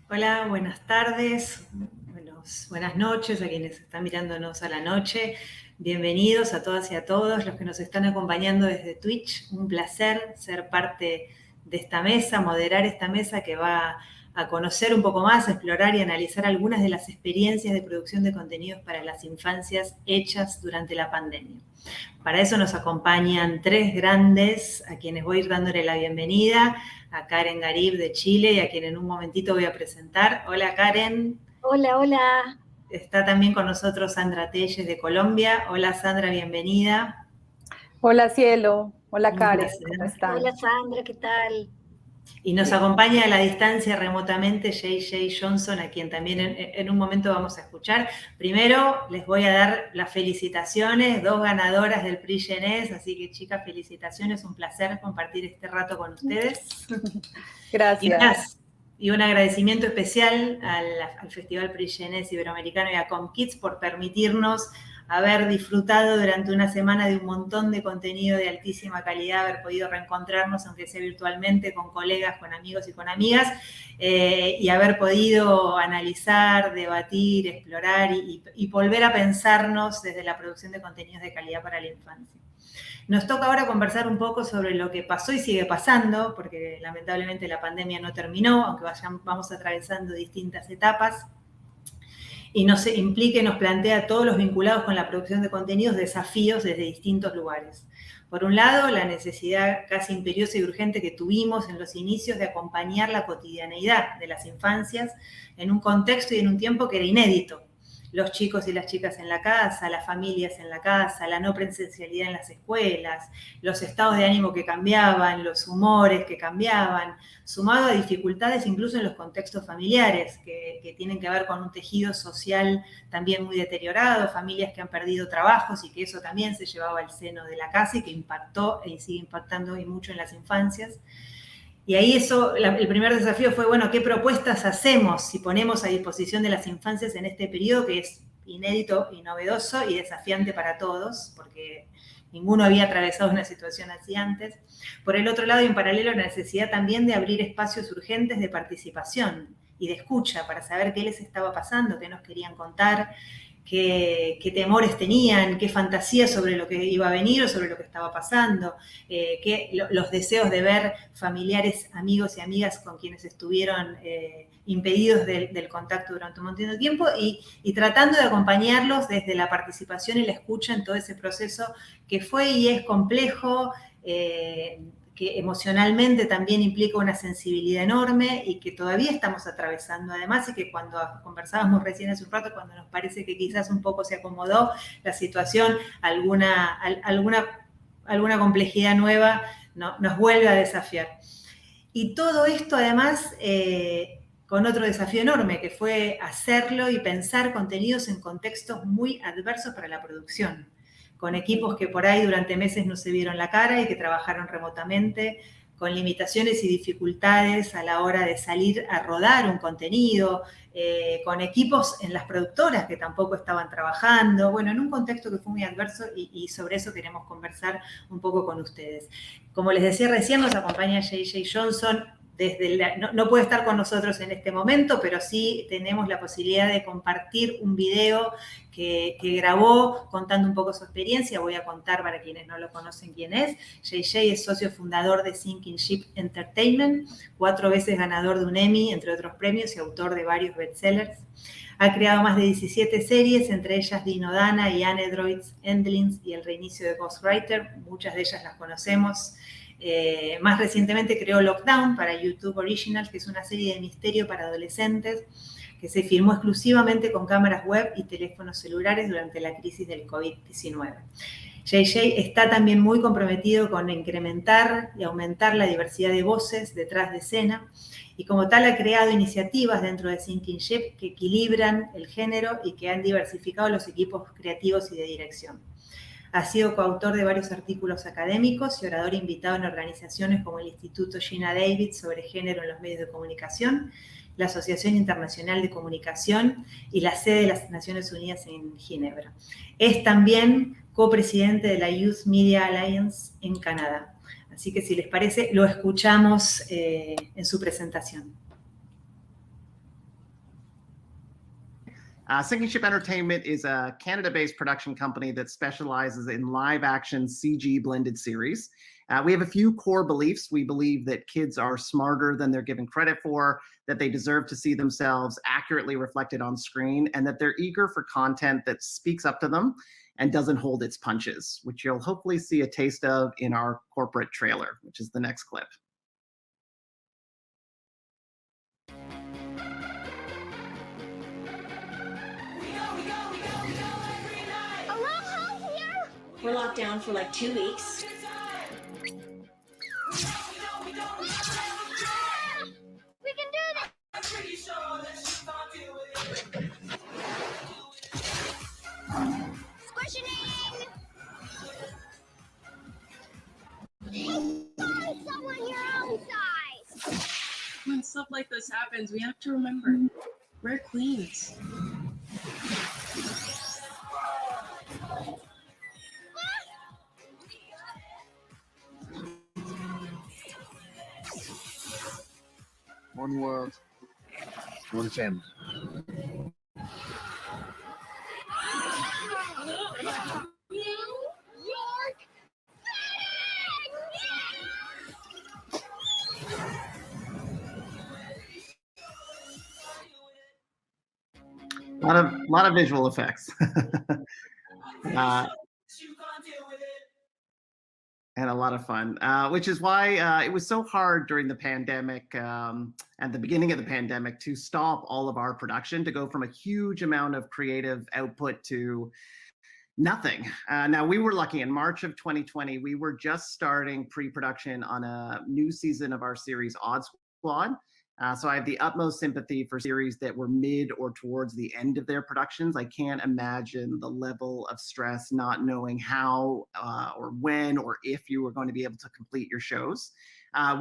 Hola, buenas tardes, buenas noches a quienes están mirándonos a la noche. Bienvenidos a todas y a todos los que nos están acompañando desde Twitch. Un placer ser parte de esta mesa, moderar esta mesa que va a conocer un poco más, a explorar y analizar algunas de las experiencias de producción de contenidos para las infancias hechas durante la pandemia. Para eso nos acompañan tres grandes, a quienes voy a ir dándole la bienvenida, a Karen Garib de Chile y a quien en un momentito voy a presentar. Hola Karen. Hola, hola. Está también con nosotros Sandra Telles de Colombia. Hola Sandra, bienvenida. Hola Cielo, hola Un Karen, placer. ¿cómo están? Hola Sandra, ¿qué tal? Y nos Bien. acompaña a la distancia remotamente JJ Johnson, a quien también en un momento vamos a escuchar. Primero les voy a dar las felicitaciones, 2 ganadoras del Prix Jeunesse, así que chicas, felicitaciones, un placer compartir este rato con ustedes. Gracias. Y un agradecimiento especial al Festival Prix Jeunesse Iberoamericano y a ComKids por permitirnos haber disfrutado durante una semana de un montón de contenido de altísima calidad, haber podido reencontrarnos, aunque sea virtualmente, con colegas, con amigos y con amigas, y haber podido analizar, debatir, explorar y volver a pensarnos desde la producción de contenidos de calidad para la infancia. Nos toca ahora conversar un poco sobre lo que pasó y sigue pasando, porque lamentablemente la pandemia no terminó, aunque vamos atravesando distintas etapas. Y nos implica y nos plantea todos los vinculados con la producción de contenidos desafíos desde distintos lugares. Por un lado, la necesidad casi imperiosa y urgente que tuvimos en los inicios de acompañar la cotidianeidad de las infancias en un contexto y en un tiempo que era inédito. Los chicos y las chicas en la casa, las familias en la casa, la no presencialidad en las escuelas, los estados de ánimo que cambiaban, los humores que cambiaban, sumado a dificultades incluso en los contextos familiares que tienen que ver con un tejido social también muy deteriorado, familias que han perdido trabajos y que eso también se llevaba al seno de la casa y que impactó y sigue impactando hoy mucho en las infancias. Y ahí el primer desafío fue, bueno, ¿qué propuestas hacemos si ponemos a disposición de las infancias en este periodo que es inédito y novedoso y desafiante para todos, porque ninguno había atravesado una situación así antes? Por el otro lado, y en paralelo, la necesidad también de abrir espacios urgentes de participación y de escucha para saber qué les estaba pasando, qué nos querían contar, qué temores tenían, qué fantasías sobre lo que iba a venir o sobre lo que estaba pasando, los deseos de ver familiares, amigos y amigas con quienes estuvieron impedidos del contacto durante un montón de tiempo y tratando de acompañarlos desde la participación y la escucha en todo ese proceso que fue y es complejo, que emocionalmente también implica una sensibilidad enorme y que todavía estamos atravesando además, y que cuando conversábamos recién hace un rato, cuando nos parece que quizás un poco se acomodó la situación, alguna complejidad nueva nos vuelve a desafiar. Y todo esto además con otro desafío enorme, que fue hacerlo y pensar contenidos en contextos muy adversos para la producción, con equipos que por ahí durante meses no se vieron la cara y que trabajaron remotamente, con limitaciones y dificultades a la hora de salir a rodar un contenido, con equipos en las productoras que tampoco estaban trabajando, bueno, en un contexto que fue muy adverso y sobre eso queremos conversar un poco con ustedes. Como les decía recién, nos acompaña JJ Johnson. No puede estar con nosotros en este momento, pero sí tenemos la posibilidad de compartir un video que grabó contando un poco su experiencia. Voy a contar para quienes no lo conocen quién es. JJ es socio fundador de Sinking Ship Entertainment, 4 veces ganador de un Emmy, entre otros premios, y autor de varios bestsellers. Ha creado más de 17 series, entre ellas Dino Dana y Androids, Endlings y El reinicio de Ghostwriter. Muchas de ellas las conocemos. Más recientemente creó Lockdown para YouTube Originals, que es una serie de misterio para adolescentes que se filmó exclusivamente con cámaras web y teléfonos celulares durante la crisis del COVID-19. JJ está también muy comprometido con incrementar y aumentar la diversidad de voces detrás de escena, y como tal ha creado iniciativas dentro de Sinking Ship que equilibran el género y que han diversificado los equipos creativos y de dirección. Ha sido coautor de varios artículos académicos y orador invitado en organizaciones como el Instituto Gina David sobre género en los medios de comunicación, la Asociación Internacional de Comunicación y la sede de las Naciones Unidas en Ginebra. Es también copresidente de la Youth Media Alliance en Canadá. Así que si les parece, lo escuchamos en su presentación. Sinking Ship Entertainment is a Canada-based production company that specializes in live-action CG blended series. We have a few core beliefs. We believe that kids are smarter than they're given credit for, that they deserve to see themselves accurately reflected on screen, and that they're eager for content that speaks up to them and doesn't hold its punches, which you'll hopefully see a taste of in our corporate trailer, which is the next clip. We're locked down for like 2 weeks. We can do this! Squishing! Find someone your own size! When stuff like this happens, we have to remember, we're queens. One world, one family. New York A lot of visual effects. And a lot of fun, which is why it was so hard during the pandemic and the beginning of the pandemic to stop all of our production, to go from a huge amount of creative output to nothing. Now, we were lucky. In March of 2020, we were just starting pre-production on a new season of our series, Odd Squad. So I have the utmost sympathy for series that were mid or towards the end of their productions. I can't imagine the level of stress not knowing how or when or if you were going to be able to complete your shows.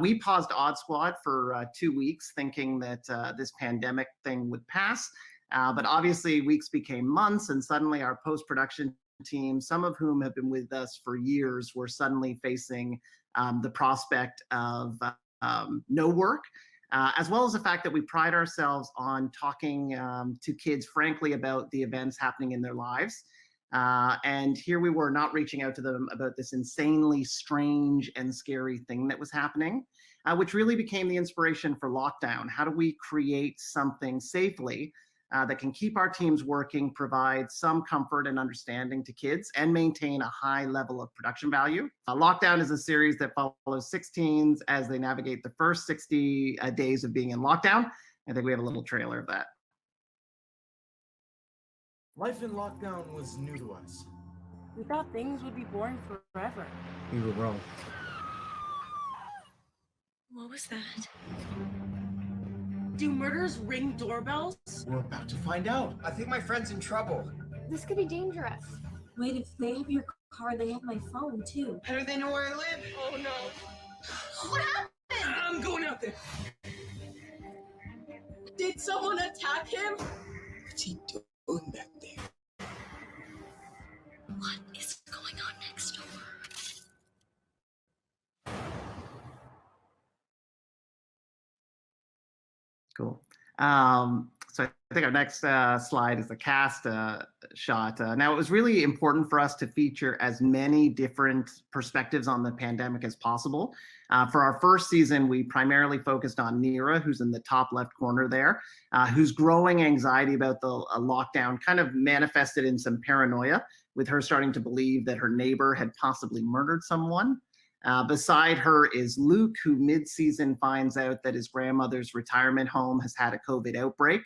We paused Odd Squad for 2 weeks, thinking that this pandemic thing would pass. But obviously weeks became months, and suddenly our post-production team, some of whom have been with us for years, were suddenly facing the prospect of no work. As well as the fact that we pride ourselves on talking to kids frankly about the events happening in their lives. And here we were not reaching out to them about this insanely strange and scary thing that was happening, which really became the inspiration for Lockdown. How do we create something safely that can keep our teams working, provide some comfort and understanding to kids, and maintain a high level of production value? Lockdown is a series that follows 6 teens as they navigate the first 60 days of being in lockdown. I think we have a little trailer of that. Life in lockdown was new to us. We thought things would be boring forever. We were wrong. What was that? Do murders ring doorbells? We're about to find out. I think my friend's in trouble. This could be dangerous. Wait, if they have your car, they have my phone too. How do they know where I live? Oh no. What happened? I'm going out there. Did someone attack him? What's he doing back there? What is going on next door? Cool. So I think our next slide is the cast shot. Now, it was really important for us to feature as many different perspectives on the pandemic as possible. For our first season, we primarily focused on Nira, who's in the top left corner there, whose growing anxiety about the lockdown kind of manifested in some paranoia, with her starting to believe that her neighbor had possibly murdered someone. Beside her is Luke, who mid-season finds out that his grandmother's retirement home has had a COVID outbreak.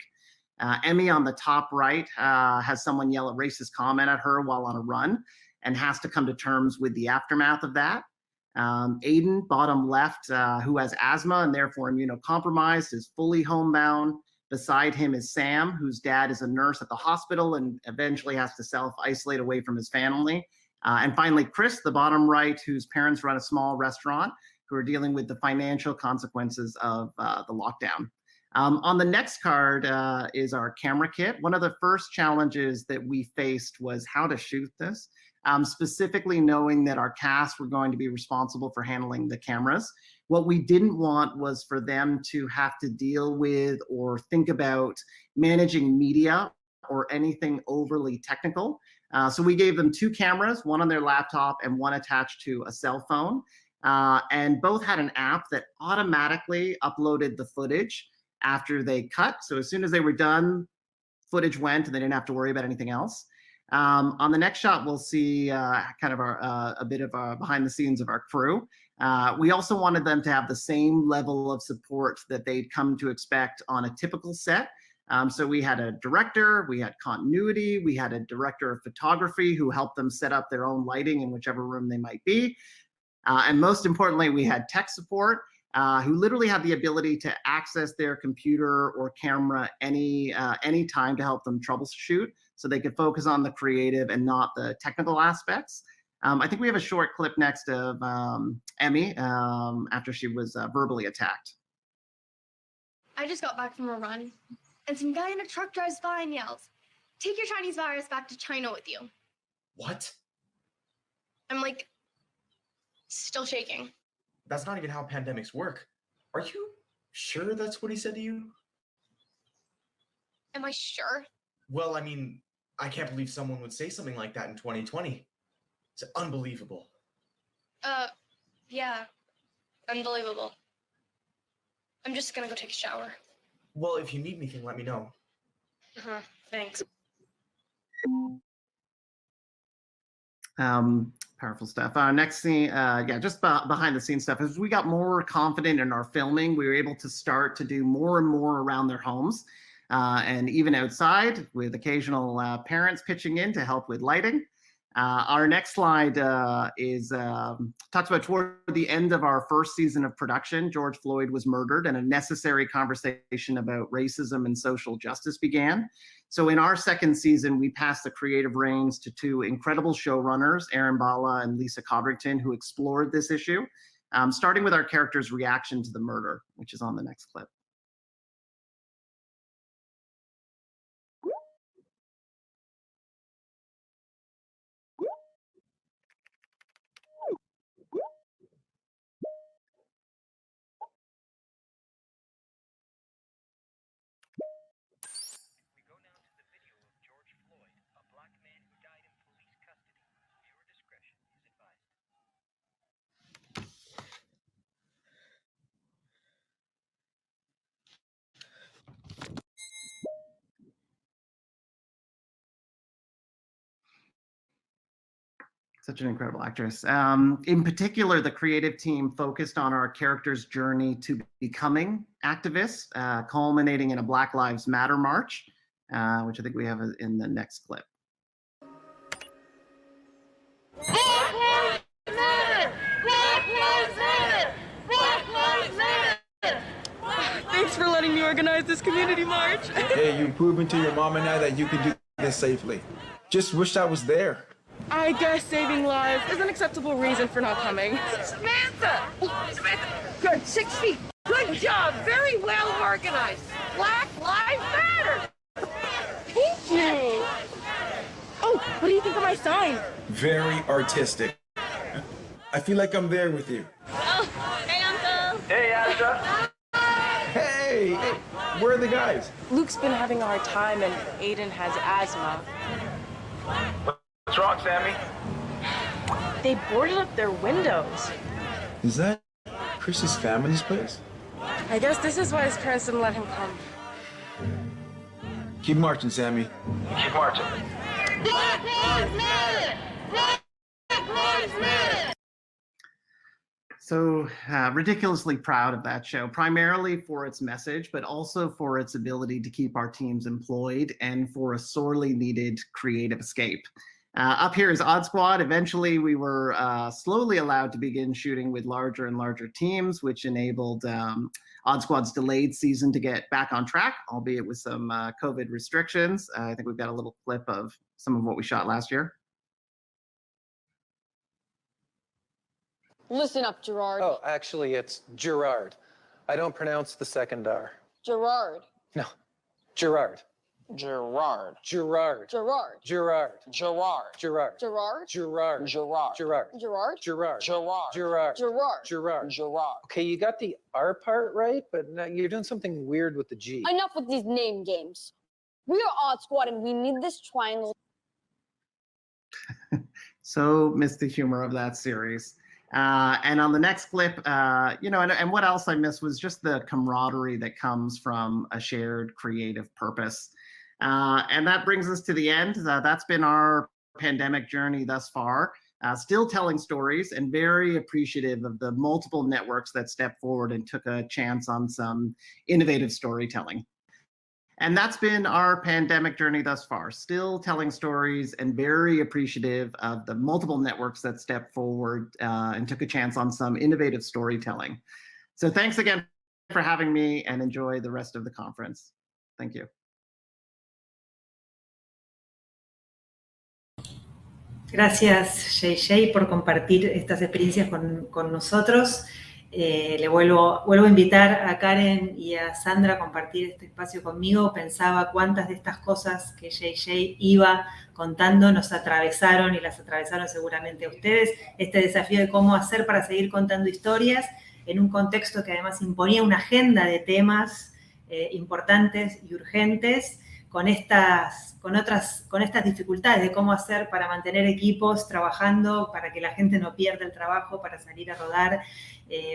Emmy on the top right has someone yell a racist comment at her while on a run and has to come to terms with the aftermath of that. Aiden, bottom left, who has asthma and therefore immunocompromised, is fully homebound. Beside him is Sam, whose dad is a nurse at the hospital and eventually has to self-isolate away from his family. And finally, Chris, the bottom right, whose parents run a small restaurant, who are dealing with the financial consequences of the lockdown. On the next card is our camera kit. One of the first challenges that we faced was how to shoot this, specifically knowing that our cast were going to be responsible for handling the cameras. What we didn't want was for them to have to deal with or think about managing media or anything overly technical. So we gave them 2 cameras, one on their laptop and one attached to a cell phone. And both had an app that automatically uploaded the footage after they cut. So as soon as they were done, footage went and they didn't have to worry about anything else. On the next shot, we'll see kind of a bit of behind the scenes of our crew. We also wanted them to have the same level of support that they'd come to expect on a typical set. So we had a director, we had continuity, we had a director of photography who helped them set up their own lighting in whichever room they might be. And most importantly, we had tech support who literally had the ability to access their computer or camera any time to help them troubleshoot, so they could focus on the creative and not the technical aspects. I think we have a short clip next of Emmy after she was verbally attacked. I just got back from a run, and some guy in a truck drives by and yells, "Take your Chinese virus back to China with you." What? I'm like, still shaking. That's not even how pandemics work. Are you sure that's what he said to you? Am I sure? Well, I mean, I can't believe someone would say something like that in 2020. It's unbelievable. Yeah. Unbelievable. I'm just gonna go take a shower. Well, if you need anything, let me know. Thanks. Powerful stuff. Next scene, just behind the scenes stuff. As we got more confident in our filming, we were able to start to do more and more around their homes, and even outside, with occasional parents pitching in to help with lighting. Our next slide talks about toward the end of our first season of production, George Floyd was murdered, and a necessary conversation about racism and social justice began. So in our second season, we passed the creative reins to 2 incredible showrunners, Aaron Bala and Lisa Codrington, who explored this issue, starting with our character's reaction to the murder, which is on the next clip. Such an incredible actress. In particular, the creative team focused on our character's journey to becoming activists, culminating in a Black Lives Matter march, which I think we have in the next clip. Black Lives Matter! Black Lives Matter! Black Lives Matter! Thanks for letting me organize this community march. Hey, you're proving to your mom and I that you can do this safely. Just wish I was there. I guess saving lives is an acceptable reason for not coming. Samantha! Good, 6 feet. Good job. Very well organized. Black Lives Matter. Thank you. Oh, what do you think of my sign? Very artistic. I feel like I'm there with you. Oh, hey, Uncle. Hey, Asha. Hey, where are the guys? Luke's been having a hard time and Aiden has asthma. What's wrong, Sammy? They boarded up their windows. Is that Chris's family's place? I guess this is why his parents didn't let him come. Keep marching, Sammy. Keep marching. Black Lives Matter! Black Lives Matter! So ridiculously proud of that show, primarily for its message, but also for its ability to keep our teams employed and for a sorely needed creative escape. Up here is Odd Squad. Eventually, we were slowly allowed to begin shooting with larger and larger teams, which enabled Odd Squad's delayed season to get back on track, albeit with some COVID restrictions. I think we've got a little clip of some of what we shot last year. Listen up, Gerard. Oh, actually, it's Gerard. I don't pronounce the second R. Gerard. No, Gerard. Gerard. Gerard. Gerard. Gerard. Gerard. Gerard. Gerard. Gerard. Gerard. Gerard. Gerard. Gerard. Gerard. Gerard. Gerard. Gerard. Gerard. Okay, you got the R part right, but now you're doing something weird with the G. Enough with these name games. We are Odd Squad, and we need this triangle. So missed the humor of that series. And on the next clip, and what else I missed was just the camaraderie that comes from a shared creative purpose. And that brings us to the end. That's been our pandemic journey thus far. Still telling stories and very appreciative of the multiple networks that stepped forward and took a chance on some innovative storytelling. And that's been our pandemic journey thus far, still telling stories and very appreciative of the multiple networks that stepped forward and took a chance on some innovative storytelling. So thanks again for having me, and enjoy the rest of the conference. Thank you. Gracias, JJ, por compartir estas experiencias con nosotros. Le vuelvo a invitar a Karen y a Sandra a compartir este espacio conmigo. Pensaba cuántas de estas cosas que JJ iba contando nos atravesaron y las atravesaron seguramente a ustedes. Este desafío de cómo hacer para seguir contando historias en un contexto que además imponía una agenda de temas importantes y urgentes, con estas dificultades de cómo hacer para mantener equipos trabajando, para que la gente no pierda el trabajo, para salir a rodar.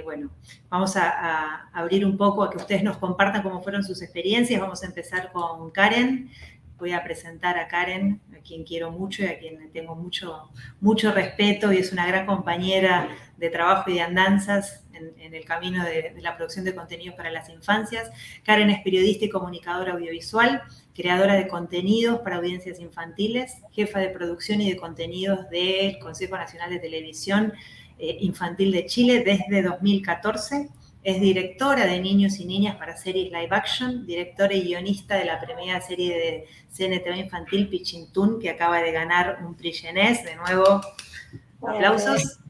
Bueno, vamos a abrir un poco a que ustedes nos compartan cómo fueron sus experiencias. Vamos a empezar con Karen. Voy a presentar a Karen, a quien quiero mucho y a quien tengo mucho respeto, y es una gran compañera de trabajo y de andanzas en el camino de la producción de contenidos para las infancias. Karen es periodista y comunicadora audiovisual, creadora de contenidos para audiencias infantiles, jefa de producción y de contenidos del Consejo Nacional de Televisión Infantil de Chile desde 2014. Es directora de Niños y Niñas para series live action, directora y guionista de la premiada serie de CNTV infantil Pichintún, que acaba de ganar un Prix Jeunesse. De nuevo, aplausos.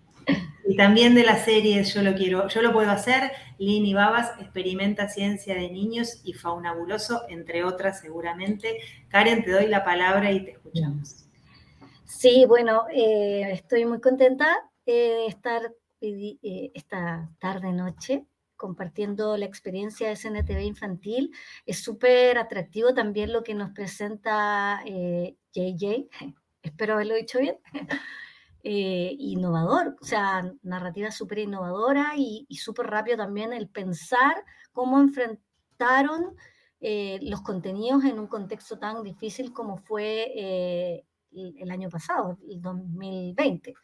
Y también de las series Yo lo puedo hacer, Lin y Babas, Experimenta Ciencia de Niños y Faunabuloso, entre otras seguramente. Karen, te doy la palabra y te escuchamos. Sí, bueno, estoy muy contenta de estar esta tarde-noche compartiendo la experiencia de CNTV infantil. Es súper atractivo también lo que nos presenta JJ, espero haberlo dicho bien. Innovador, o sea, narrativa súper innovadora y súper rápido también el pensar cómo enfrentaron los contenidos en un contexto tan difícil como fue el año pasado, el 2020.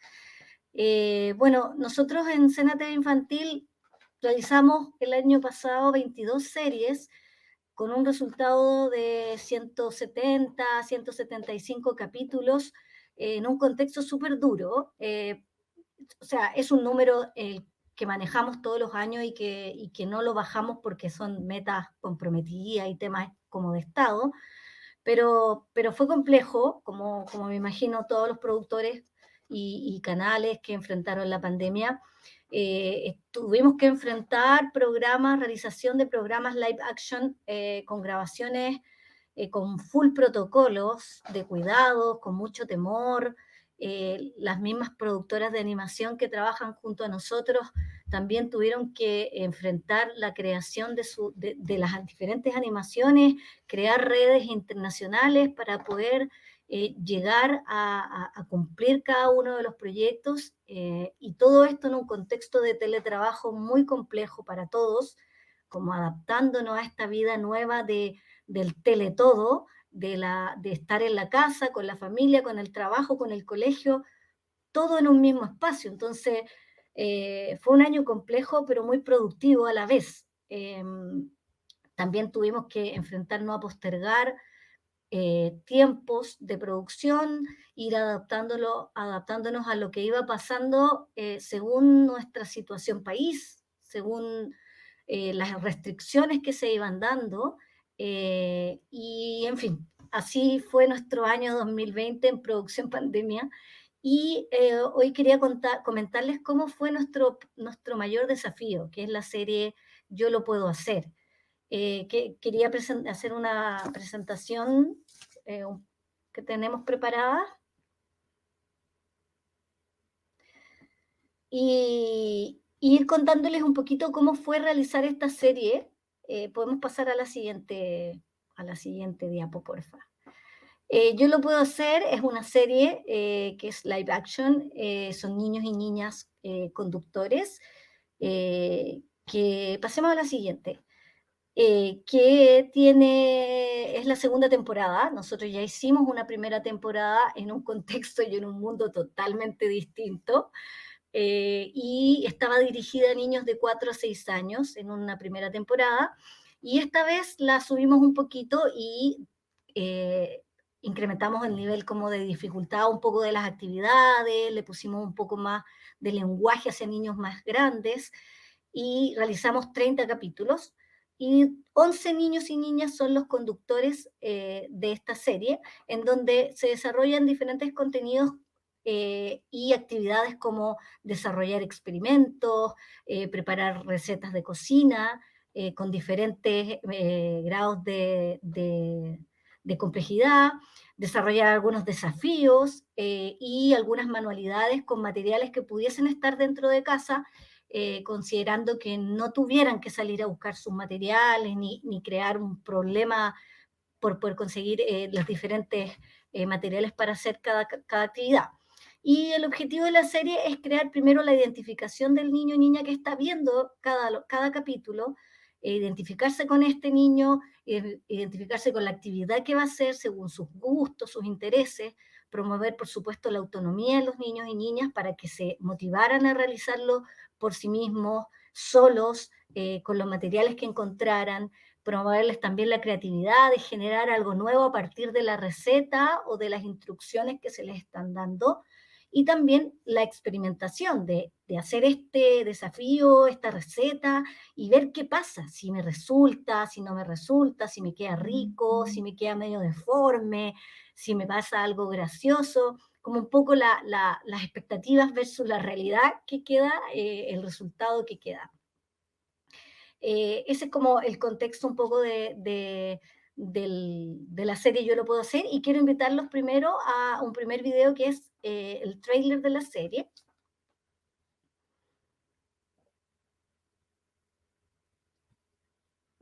Bueno, nosotros en CNTV infantil realizamos el año pasado 22 series con un resultado de 170, 175 capítulos, en un contexto súper duro. O sea, es un número que manejamos todos los años y que no lo bajamos porque son metas comprometidas y temas como de Estado, pero fue complejo, como me imagino todos los productores y canales que enfrentaron la pandemia. Tuvimos que enfrentar realización de programas live action con grabaciones con full protocolos de cuidados, con mucho temor. Las mismas productoras de animación que trabajan junto a nosotros también tuvieron que enfrentar la creación de las diferentes animaciones, crear redes internacionales para poder llegar a cumplir cada uno de los proyectos, y todo esto en un contexto de teletrabajo muy complejo para todos, como adaptándonos a esta vida nueva del teletodo, de estar en la casa, con la familia, con el trabajo, con el colegio, todo en un mismo espacio. Entonces, fue un año complejo, pero muy productivo a la vez. También tuvimos que enfrentarnos a postergar tiempos de producción, ir adaptándonos a lo que iba pasando según nuestra situación país, según las restricciones que se iban dando, y en fin, así fue nuestro año 2020 en producción pandemia. Y hoy quería comentarles cómo fue nuestro mayor desafío, que es la serie Yo lo puedo hacer. Quería hacer una presentación que tenemos preparada. Y ir contándoles un poquito cómo fue realizar esta serie. Podemos pasar a la siguiente a la siguiente diapo, porfa. Yo lo puedo hacer, es una serie que es live action, son niños y niñas conductores, que pasemos a la siguiente, que es la segunda temporada. Nosotros ya hicimos una primera temporada en un contexto y en un mundo totalmente distinto, y estaba dirigida a niños de 4 a 6 años en una primera temporada, y esta vez la subimos un poquito y incrementamos el nivel como de dificultad un poco de las actividades, le pusimos un poco más de lenguaje hacia niños más grandes, y realizamos 30 capítulos, y 11 niños y niñas son los conductores de esta serie, en donde se desarrollan diferentes contenidos y actividades como desarrollar experimentos, preparar recetas de cocina, con diferentes grados de complejidad, desarrollar algunos desafíos y algunas manualidades con materiales que pudiesen estar dentro de casa, considerando que no tuvieran que salir a buscar sus materiales ni crear un problema por poder conseguir los diferentes materiales para hacer cada actividad. Y el objetivo de la serie es crear primero la identificación del niño o niña que está viendo cada capítulo, identificarse con este niño, identificarse con la actividad que va a hacer según sus gustos, sus intereses, promover, por supuesto, la autonomía de los niños y niñas para que se motivaran a realizarlo por sí mismos, solos, con los materiales que encontraran, promoverles también la creatividad de generar algo nuevo a partir de la receta o de las instrucciones que se les están dando, y también la experimentación de hacer este desafío, esta receta, y ver qué pasa, si me resulta, si no me resulta, si me queda rico, si me queda medio deforme, si me pasa algo gracioso, como un poco las expectativas versus la realidad que queda, el resultado que queda. Ese es como el contexto un poco de la serie Yo lo puedo hacer, y quiero invitarlos primero a un primer video que es el tráiler de la serie.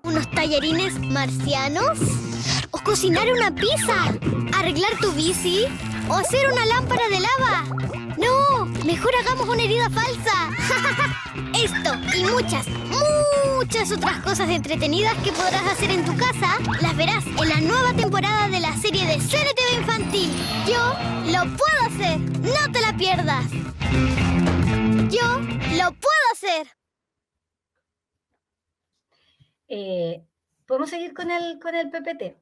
¿Unos tallarines marcianos? ¿O cocinar una pizza? ¿Arreglar tu bici? ¿O hacer una lámpara de lava? ¡No! ¡Mejor hagamos una herida falsa! Esto y muchas otras cosas entretenidas que podrás hacer en tu casa, las verás en la nueva temporada de la serie de CNTV Infantil. Yo lo puedo hacer. ¡No te la pierdas! Yo lo puedo hacer. Podemos seguir con el PPT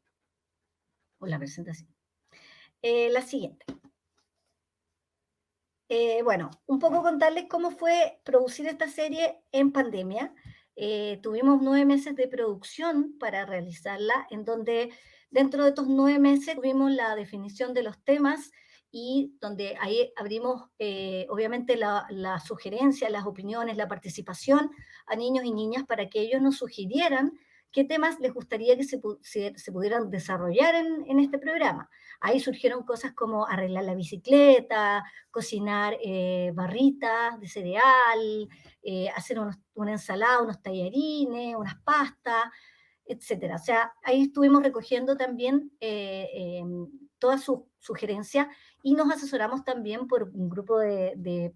o la presentación. La siguiente. Bueno, un poco contarles cómo fue producir esta serie en pandemia. Tuvimos 9 meses de producción para realizarla, en donde dentro de estos 9 meses tuvimos la definición de los temas, y donde ahí abrimos obviamente la sugerencia, las opiniones, la participación a niños y niñas para que ellos nos sugirieran qué temas les gustaría que se pudieran desarrollar en este programa. Ahí surgieron cosas como arreglar la bicicleta, cocinar barritas de cereal, hacer una ensalada, unos tallarines, unas pastas, etcétera. O sea, ahí estuvimos recogiendo también todas sus sugerencias, y nos asesoramos también por un grupo de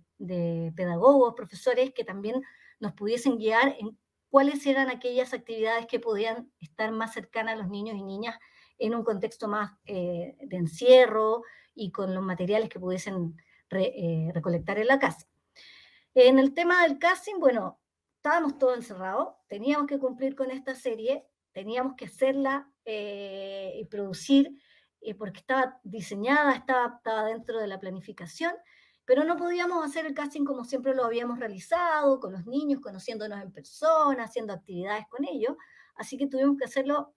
pedagogos, profesores, que también nos pudiesen guiar en cuáles eran aquellas actividades que podían estar más cercanas a los niños y niñas en un contexto más de encierro y con los materiales que pudiesen recolectar en la casa. En el tema del casting, bueno, estábamos todos encerrados, teníamos que cumplir con esta serie, teníamos que hacerla y producir, porque estaba diseñada, estaba dentro de la planificación, pero no podíamos hacer el casting como siempre lo habíamos realizado, con los niños, conociéndonos en persona, haciendo actividades con ellos, así que tuvimos que hacerlo.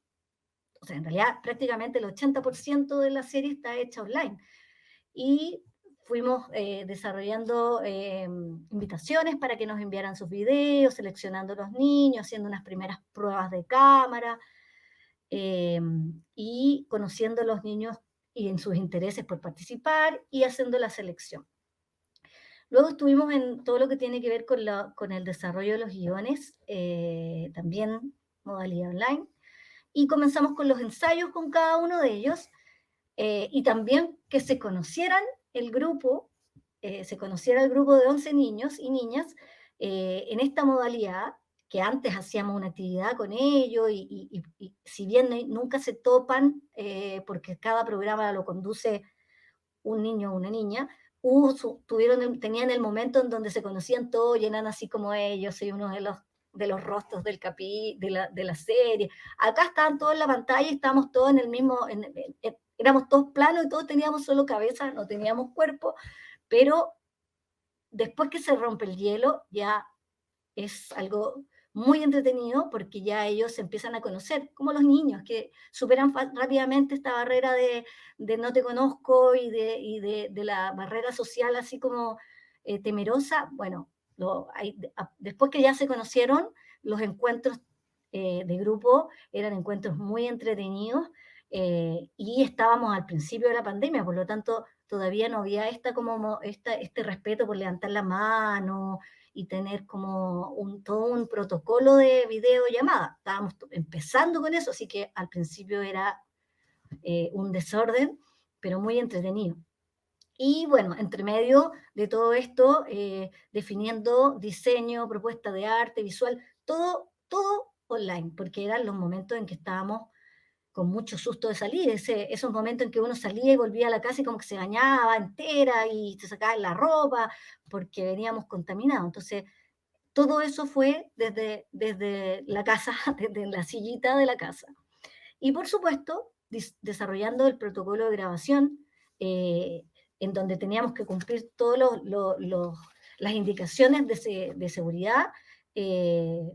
O sea, en realidad prácticamente el 80% de la serie está hecha online, y fuimos desarrollando invitaciones para que nos enviaran sus videos, seleccionando los niños, haciendo unas primeras pruebas de cámara, y conociendo a los niños y en sus intereses por participar, y haciendo la selección. Luego estuvimos en todo lo que tiene que ver con el desarrollo de los guiones, también modalidad online, y comenzamos con los ensayos con cada uno de ellos, y también que se conocieran el grupo, se conociera el grupo de 11 niños y niñas en esta modalidad, que antes hacíamos una actividad con ellos, y si bien nunca se topan, porque cada programa lo conduce un niño o una niña, tenían el momento en donde se conocían todos, y eran así como ellos, y uno de los rostros de la serie. Acá estaban todos en la pantalla y estábamos todos en el mismo, éramos todos planos y todos teníamos solo cabeza, no teníamos cuerpo, pero después que se rompe el hielo ya es algo muy entretenido, porque ya ellos se empiezan a conocer, como los niños, que superan rápidamente esta barrera de no te conozco y de la barrera social así como temerosa. Bueno, después que ya se conocieron, los encuentros de grupo eran encuentros muy entretenidos, y estábamos al principio de la pandemia, por lo tanto todavía no había este respeto por levantar la mano y tener como todo un protocolo de videollamada. Estábamos empezando con eso, así que al principio era un desorden, pero muy entretenido. Y bueno, entre medio de todo esto, definiendo diseño, propuesta de arte, visual, todo online, porque eran los momentos en que estábamos con mucho susto de salir, esos momentos en que uno salía y volvía a la casa y como que se bañaba entera y se sacaba la ropa porque veníamos contaminados. Entonces, todo eso fue desde la casa, desde la sillita de la casa. Y por supuesto, desarrollando el protocolo de grabación, en donde teníamos que cumplir todas las indicaciones de seguridad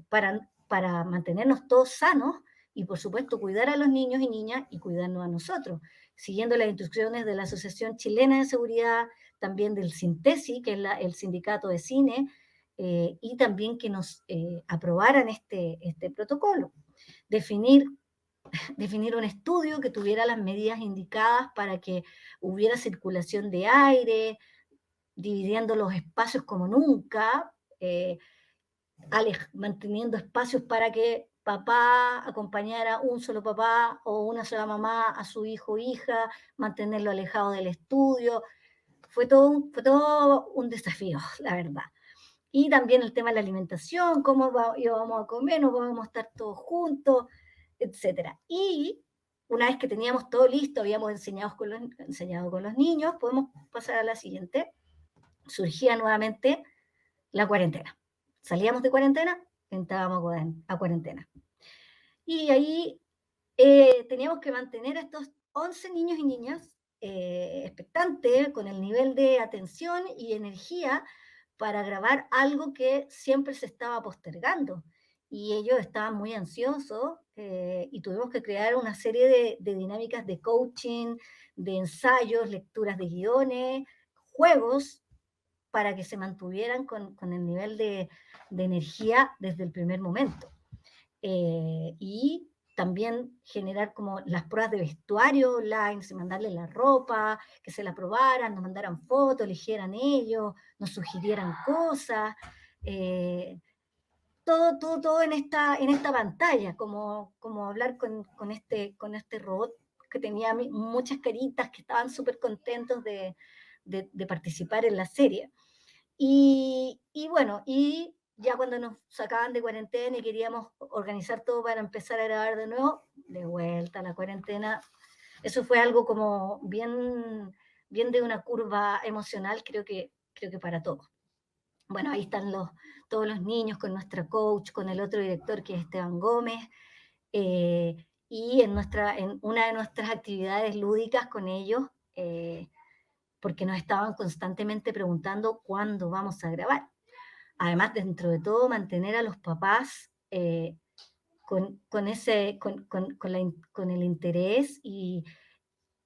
para mantenernos todos sanos, y por supuesto cuidar a los niños y niñas y cuidarnos a nosotros, siguiendo las instrucciones de la Asociación Chilena de Seguridad, también del Sintesi, que es el sindicato de cine, y también que nos aprobaran este protocolo. Definir un estudio que tuviera las medidas indicadas para que hubiera circulación de aire, dividiendo los espacios como nunca, manteniendo espacios para que papá acompañara un solo papá o una sola mamá a su hijo o hija, mantenerlo alejado del estudio. Fue todo un desafío, la verdad. Y también el tema de la alimentación, cómo íbamos a comer, no podemos estar todos juntos, etc. Y una vez que teníamos todo listo, habíamos enseñado con los niños, podemos pasar a la siguiente. Surgía nuevamente la cuarentena. Salíamos de cuarentena, entrábamos a cuarentena. Y ahí teníamos que mantener a estos 11 niños y niñas expectantes, con el nivel de atención y energía para grabar algo que siempre se estaba postergando. Y ellos estaban muy ansiosos, y tuvimos que crear una serie de dinámicas de coaching, de ensayos, lecturas de guiones, juegos, para que se mantuvieran con el nivel de energía desde el primer momento. Y también generar como las pruebas de vestuario online, mandarles la ropa, que se la probaran, nos mandaran fotos, eligieran ellos, nos sugirieran cosas, todo en esta pantalla, como hablar con este robot que tenía muchas caritas, que estaban súper contentos de participar en la serie. Y bueno, y ya cuando nos sacaban de cuarentena y queríamos organizar todo para empezar a grabar de nuevo, de vuelta a la cuarentena. Eso fue algo como bien de una curva emocional, creo que para todos. Bueno, ahí están todos los niños con nuestra coach, con el otro director que es Esteban Gómez, y en una de nuestras actividades lúdicas con ellos, porque nos estaban constantemente preguntando cuándo vamos a grabar. Además, dentro de todo, mantener a los papás con el interés y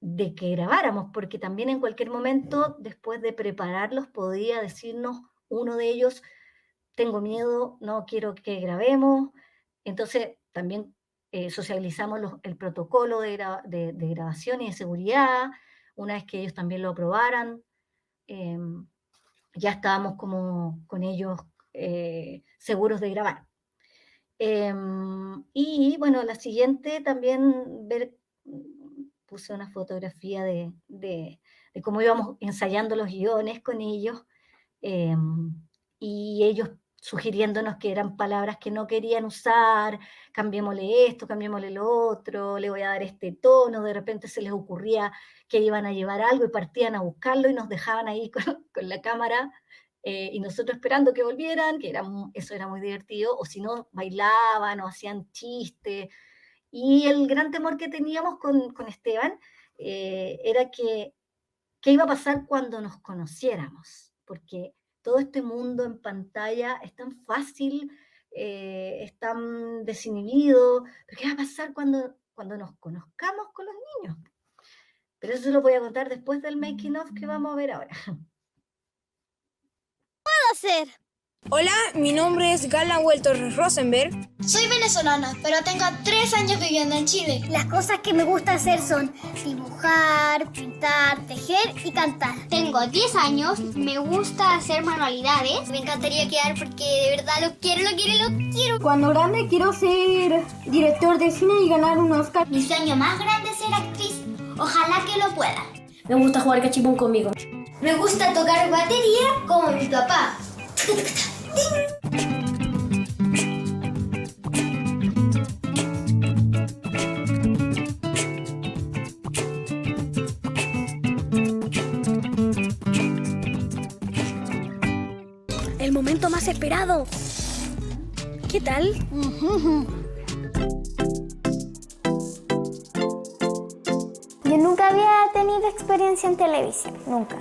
de que grabáramos, porque también en cualquier momento, después de prepararlos, podía decirnos uno de ellos: tengo miedo, no quiero que grabemos. Entonces, también socializamos el protocolo de grabación y de seguridad. Una vez que ellos también lo aprobaran, ya estábamos como con ellos seguros de grabar. Y bueno, la siguiente también puse una fotografía de cómo íbamos ensayando los guiones con ellos, y ellos sugiriéndonos que eran palabras que no querían usar, cambiémosle esto, cambiémosle lo otro, le voy a dar este tono, de repente se les ocurría que iban a llevar algo y partían a buscarlo y nos dejaban ahí con la cámara, y nosotros esperando que volvieran, eso era muy divertido, o si no, bailaban o hacían chistes. Y el gran temor que teníamos con Esteban era qué iba a pasar cuando nos conociéramos, porque todo este mundo en pantalla es tan fácil, es tan desinhibido, pero ¿qué va a pasar cuando nos conozcamos con los niños? Pero eso lo voy a contar después del making of que vamos a ver ahora. ¿Puedo hacer? Hola, mi nombre es Gala Torres Rosenberg. Soy venezolana, pero tengo 3 años viviendo en Chile. Las cosas que me gusta hacer son dibujar, pintar, tejer y cantar. Tengo 10 años, me gusta hacer manualidades. Me encantaría quedar porque de verdad lo quiero. Cuando grande quiero ser director de cine y ganar un Oscar. Mi sueño más grande es ser actriz. Ojalá que lo pueda. Me gusta jugar cachipún conmigo. Me gusta tocar batería como mi papá. El momento más esperado. ¿Qué tal? Yo nunca había tenido experiencia en televisión, nunca.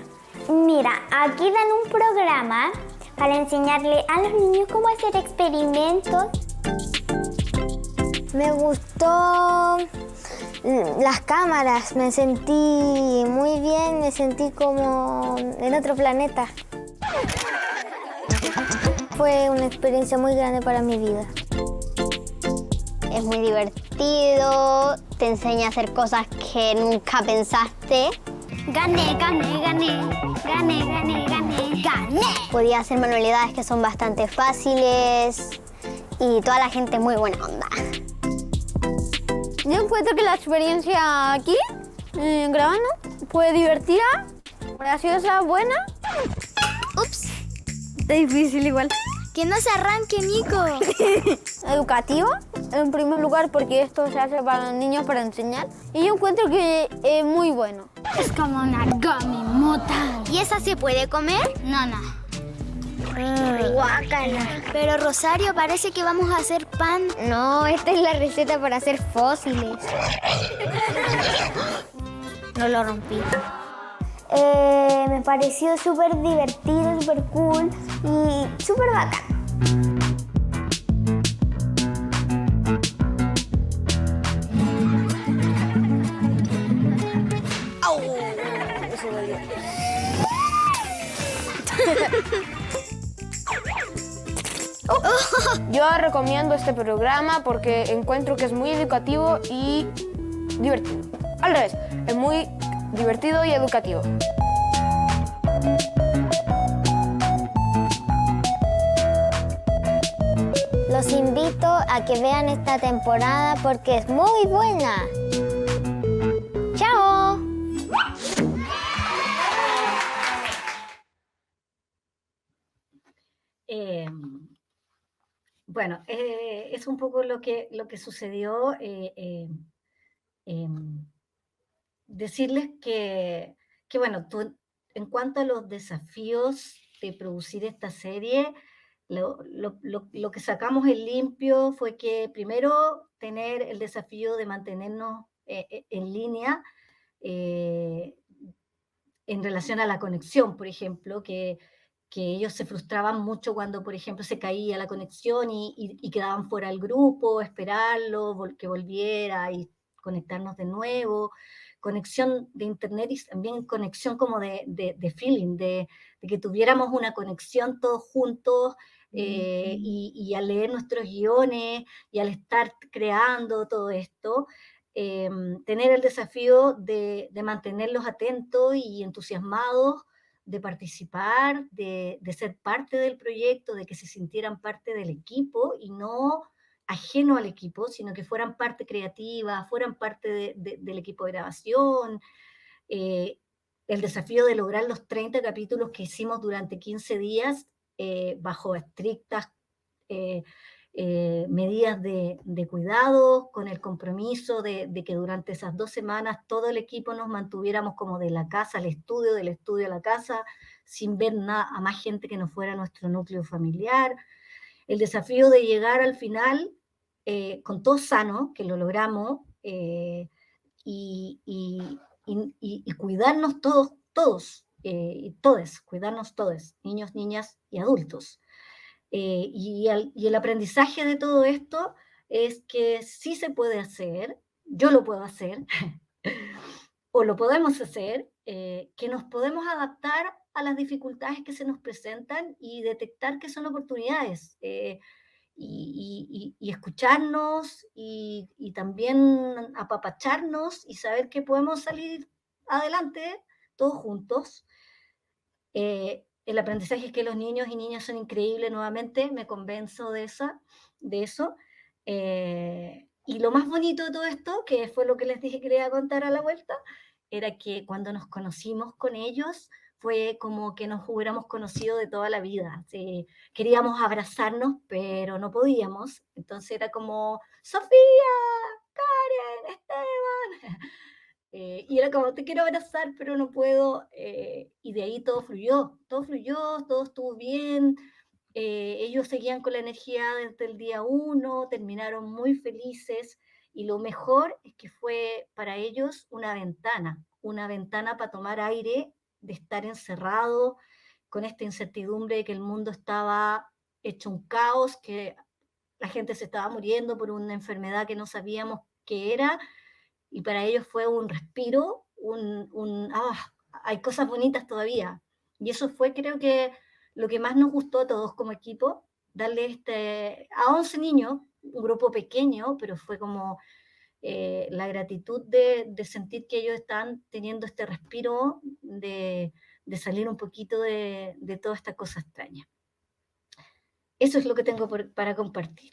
Mira, aquí dan un programa para enseñarle a los niños cómo hacer experimentos. Me gustó las cámaras, me sentí muy bien, me sentí como en otro planeta. Fue una experiencia muy grande para mi vida. Es muy divertido, te enseña a hacer cosas que nunca pensaste. Gané. Podía hacer manualidades que son bastante fáciles y toda la gente es muy buena onda. Yo encuentro que la experiencia aquí, grabando, fue divertida, graciosa, buena. Ups. Está difícil igual. Que no se arranque, Nico. Educativo, en primer lugar, porque esto se hace para los niños para enseñar. Y yo encuentro que es muy bueno. Es como una gummy mota. ¿Y esa se puede comer? No. Guácala. Pero Rosario, parece que vamos a hacer pan. No, esta es la receta para hacer fósiles. No lo rompí. Me pareció súper divertido, súper cool y súper bacán. Eso dolió. Yo recomiendo este programa porque encuentro que es muy educativo y divertido. Al revés, es muy divertido y educativo. Los invito a que vean esta temporada porque es muy buena. ¡Chao! Bueno, es un poco lo que sucedió. Decirles que bueno, en cuanto a los desafíos de producir esta serie, lo que sacamos en limpio fue que primero tener el desafío de mantenernos en línea en relación a la conexión, por ejemplo, que ellos se frustraban mucho cuando, por ejemplo, se caía la conexión y quedaban fuera del grupo, esperarlo, que volviera y conectarnos de nuevo, conexión de internet y también conexión como de feeling, de que tuviéramos una conexión todos juntos y al leer nuestros guiones y al estar creando todo esto, tener el desafío de mantenerlos atentos y entusiasmados, de participar, de ser parte del proyecto, de que se sintieran parte del equipo y no ajeno al equipo, sino que fueran parte creativa, fueran parte del equipo de grabación. El desafío de lograr los 30 capítulos que hicimos durante 15 días bajo estrictas medidas de cuidado, con el compromiso de que durante esas 2 semanas todo el equipo nos mantuviéramos como de la casa al estudio, del estudio a la casa, sin ver a más gente que no fuera nuestro núcleo familiar. El desafío de llegar al final con todo sano, que lo logramos, y cuidarnos todos, cuidarnos todos, niños, niñas y adultos. Y el aprendizaje de todo esto es que sí se puede hacer, yo lo puedo hacer, o lo podemos hacer, que nos podemos adaptar a las dificultades que se nos presentan y detectar que son oportunidades, y escucharnos y también apapacharnos y saber que podemos salir adelante todos juntos. El aprendizaje es que los niños y niñas son increíbles, nuevamente me convenzo de eso. Y lo más bonito de todo esto, que fue lo que les dije que quería contar a la vuelta, era que cuando nos conocimos con ellos, fue como que nos hubiéramos conocido de toda la vida. Sí, queríamos abrazarnos, pero no podíamos. Entonces era como, Sofía, Karen, Esteban. Y era como, te quiero abrazar, pero no puedo. Y de ahí todo fluyó, todo estuvo bien. Ellos seguían con la energía desde el día 1, terminaron muy felices. Y lo mejor es que fue para ellos una ventana para tomar aire, de estar encerrado con esta incertidumbre de que el mundo estaba hecho un caos, que la gente se estaba muriendo por una enfermedad que no sabíamos qué era, y para ellos fue un respiro, hay cosas bonitas todavía. Y eso fue, creo que, lo que más nos gustó a todos como equipo, darle a 11 niños, un grupo pequeño, pero fue como la gratitud de sentir que ellos están teniendo este respiro de salir un poquito de toda esta cosa extraña. Eso es lo que tengo para compartir.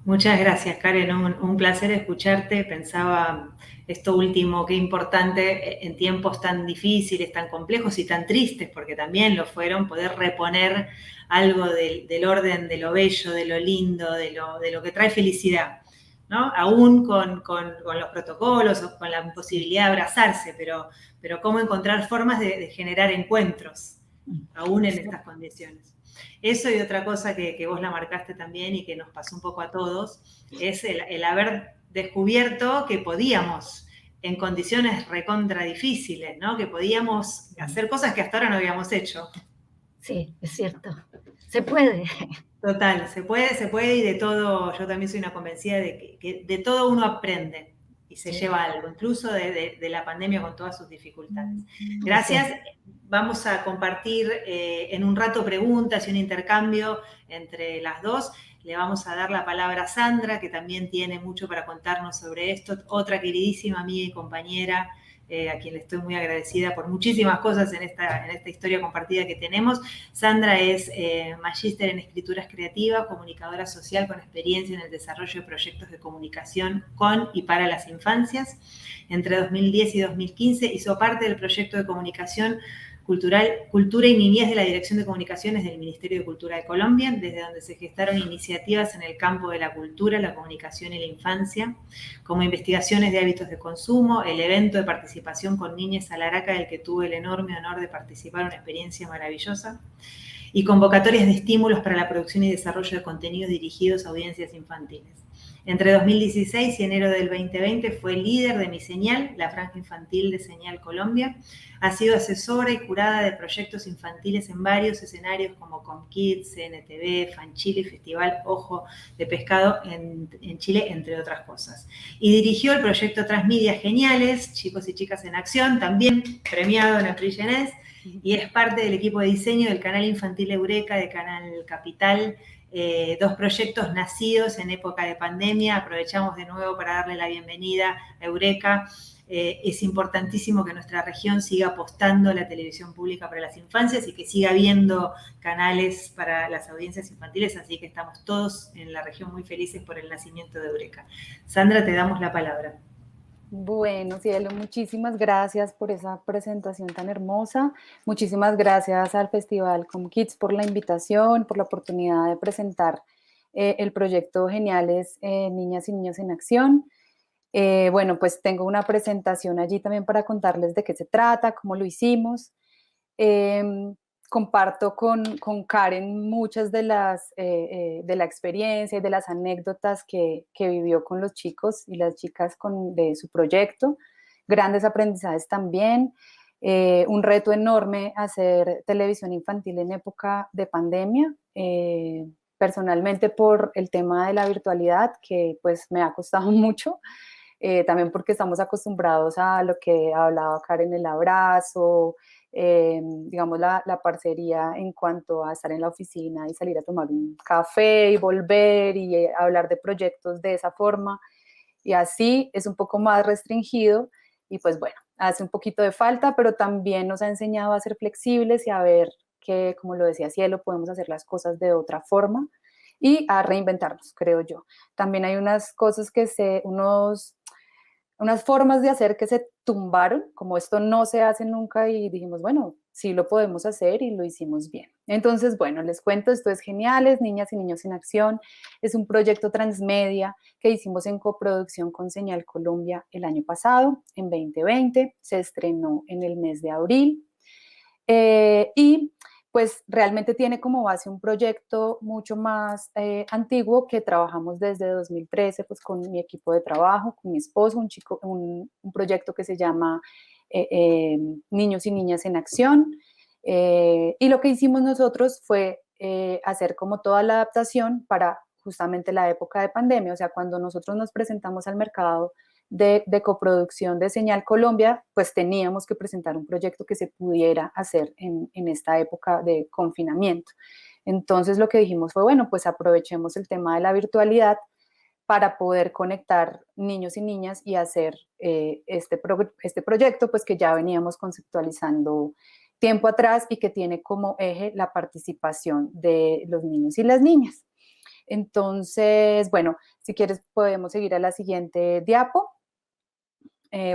Muchas gracias, Karen. Un placer escucharte. Pensaba esto último, qué importante en tiempos tan difíciles, tan complejos y tan tristes, porque también lo fueron, poder reponer algo del orden, de lo bello, de lo lindo, de lo que trae felicidad, ¿no? Aún con los protocolos o con la imposibilidad de abrazarse, pero cómo encontrar formas de generar encuentros, aún en estas condiciones. Eso, y otra cosa que vos la marcaste también y que nos pasó un poco a todos, es el haber descubierto que podíamos, en condiciones recontra difíciles, ¿no? Que podíamos hacer cosas que hasta ahora no habíamos hecho. Sí, es cierto. Se puede. Total, se puede, y de todo, yo también soy una convencida de que de todo uno aprende y se lleva algo, incluso de la pandemia con todas sus dificultades. Gracias. Vamos a compartir en un rato preguntas y un intercambio entre las dos. Le vamos a dar la palabra a Sandra, que también tiene mucho para contarnos sobre esto, otra queridísima amiga y compañera, a quien le estoy muy agradecida por muchísimas cosas en esta historia compartida que tenemos. Sandra es magíster en escrituras creativas, comunicadora social con experiencia en el desarrollo de proyectos de comunicación con y para las infancias. Entre 2010 y 2015 hizo parte del proyecto de comunicación Cultura y Niñez de la Dirección de Comunicaciones del Ministerio de Cultura de Colombia, desde donde se gestaron iniciativas en el campo de la cultura, la comunicación y la infancia, como investigaciones de hábitos de consumo, el evento de participación con Niñez Alaraca, del que tuve el enorme honor de participar, una experiencia maravillosa, y convocatorias de estímulos para la producción y desarrollo de contenidos dirigidos a audiencias infantiles. Entre 2016 y enero del 2020 fue líder de Mi Señal, la franja infantil de Señal Colombia. Ha sido asesora y jurada de proyectos infantiles en varios escenarios como ComKids, CNTV, FanChile y Festival Ojo de Pescado en Chile, entre otras cosas. Y dirigió el proyecto Transmedia Geniales, Chicos y Chicas en Acción, también premiado en April Jeunesse, y es parte del equipo de diseño del canal infantil Eureka de Canal Capital. Dos proyectos nacidos en época de pandemia. Aprovechamos de nuevo para darle la bienvenida a Eureka, es importantísimo que nuestra región siga apostando a la televisión pública para las infancias y que siga habiendo canales para las audiencias infantiles, así que estamos todos en la región muy felices por el nacimiento de Eureka. Sandra, te damos la palabra. Bueno, Cielo, muchísimas gracias por esa presentación tan hermosa. Muchísimas gracias al Festival ComKids por la invitación, por la oportunidad de presentar el proyecto Geniales Niñas y Niños en Acción. Bueno, pues tengo una presentación allí también para contarles de qué se trata, cómo lo hicimos. Comparto con Karen muchas de la experiencia y de las anécdotas que vivió con los chicos y las chicas de su proyecto. Grandes aprendizajes también. Un reto enorme hacer televisión infantil en época de pandemia. Personalmente por el tema de la virtualidad, que pues me ha costado mucho. También porque estamos acostumbrados a lo que hablaba Karen, el abrazo, digamos la parcería en cuanto a estar en la oficina y salir a tomar un café y volver y hablar de proyectos de esa forma, y así es un poco más restringido y pues bueno, hace un poquito de falta, pero también nos ha enseñado a ser flexibles y a ver que, como lo decía Cielo, podemos hacer las cosas de otra forma y a reinventarnos, creo yo. También hay unas cosas unas formas de hacer que se tumbaron, como esto no se hace nunca, y dijimos, bueno, sí lo podemos hacer y lo hicimos bien. Entonces, bueno, les cuento, esto es Geniales, Niñas y Niños en Acción. Es un proyecto transmedia que hicimos en coproducción con Señal Colombia el año pasado, en 2020. Se estrenó en el mes de abril. Y pues realmente tiene como base un proyecto mucho más antiguo que trabajamos desde 2013 pues con mi equipo de trabajo, con mi esposo, un proyecto que se llama Niños y Niñas en Acción. Y lo que hicimos nosotros fue hacer como toda la adaptación para justamente la época de pandemia, o sea, cuando nosotros nos presentamos al mercado de coproducción de Señal Colombia, pues teníamos que presentar un proyecto que se pudiera hacer en esta época de confinamiento. Entonces lo que dijimos fue, bueno, pues aprovechemos el tema de la virtualidad para poder conectar niños y niñas y hacer este proyecto, pues que ya veníamos conceptualizando tiempo atrás y que tiene como eje la participación de los niños y las niñas. Entonces, bueno, si quieres podemos seguir a la siguiente diapo.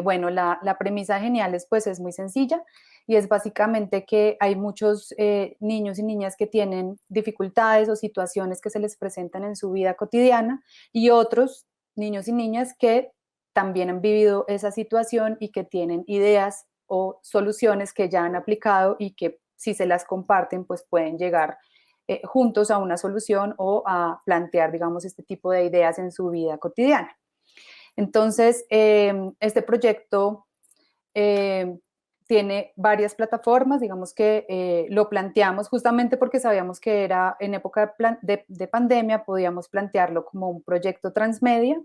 Bueno, la premisa de Geniales pues es muy sencilla y es básicamente que hay muchos niños y niñas que tienen dificultades o situaciones que se les presentan en su vida cotidiana y otros niños y niñas que también han vivido esa situación y que tienen ideas o soluciones que ya han aplicado y que si se las comparten pues pueden llegar juntos a una solución o a plantear, digamos, este tipo de ideas en su vida cotidiana. Entonces, este proyecto tiene varias plataformas, digamos que lo planteamos justamente porque sabíamos que era en época de pandemia, podíamos plantearlo como un proyecto transmedia,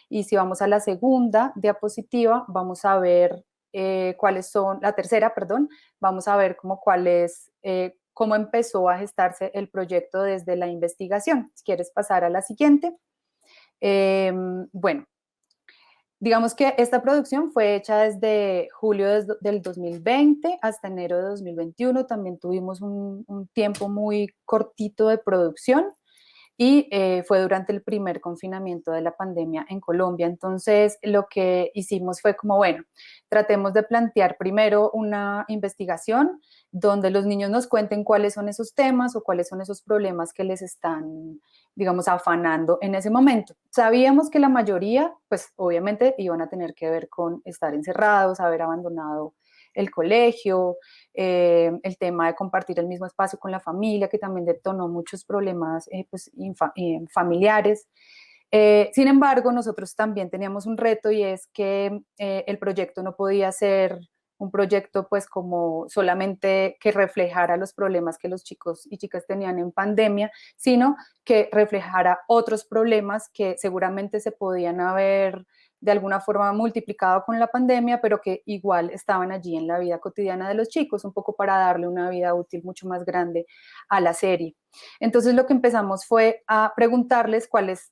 y si vamos a la segunda diapositiva, vamos a ver la tercera, perdón, vamos a ver cómo empezó a gestarse el proyecto desde la investigación. Si quieres pasar a la siguiente. Bueno, digamos que esta producción fue hecha desde julio del 2020 hasta enero de 2021. También tuvimos un tiempo muy cortito de producción y fue durante el primer confinamiento de la pandemia en Colombia. Entonces, lo que hicimos fue como, bueno, tratemos de plantear primero una investigación donde los niños nos cuenten cuáles son esos temas o cuáles son esos problemas que les están, digamos, afanando en ese momento. Sabíamos que la mayoría, pues obviamente iban a tener que ver con estar encerrados, haber abandonado el colegio, el tema de compartir el mismo espacio con la familia, que también detonó muchos problemas familiares. Sin embargo, nosotros también teníamos un reto y es que el proyecto no podía ser un proyecto pues como solamente que reflejara los problemas que los chicos y chicas tenían en pandemia, sino que reflejara otros problemas que seguramente se podían haber de alguna forma multiplicado con la pandemia, pero que igual estaban allí en la vida cotidiana de los chicos, un poco para darle una vida útil mucho más grande a la serie. Entonces lo que empezamos fue a preguntarles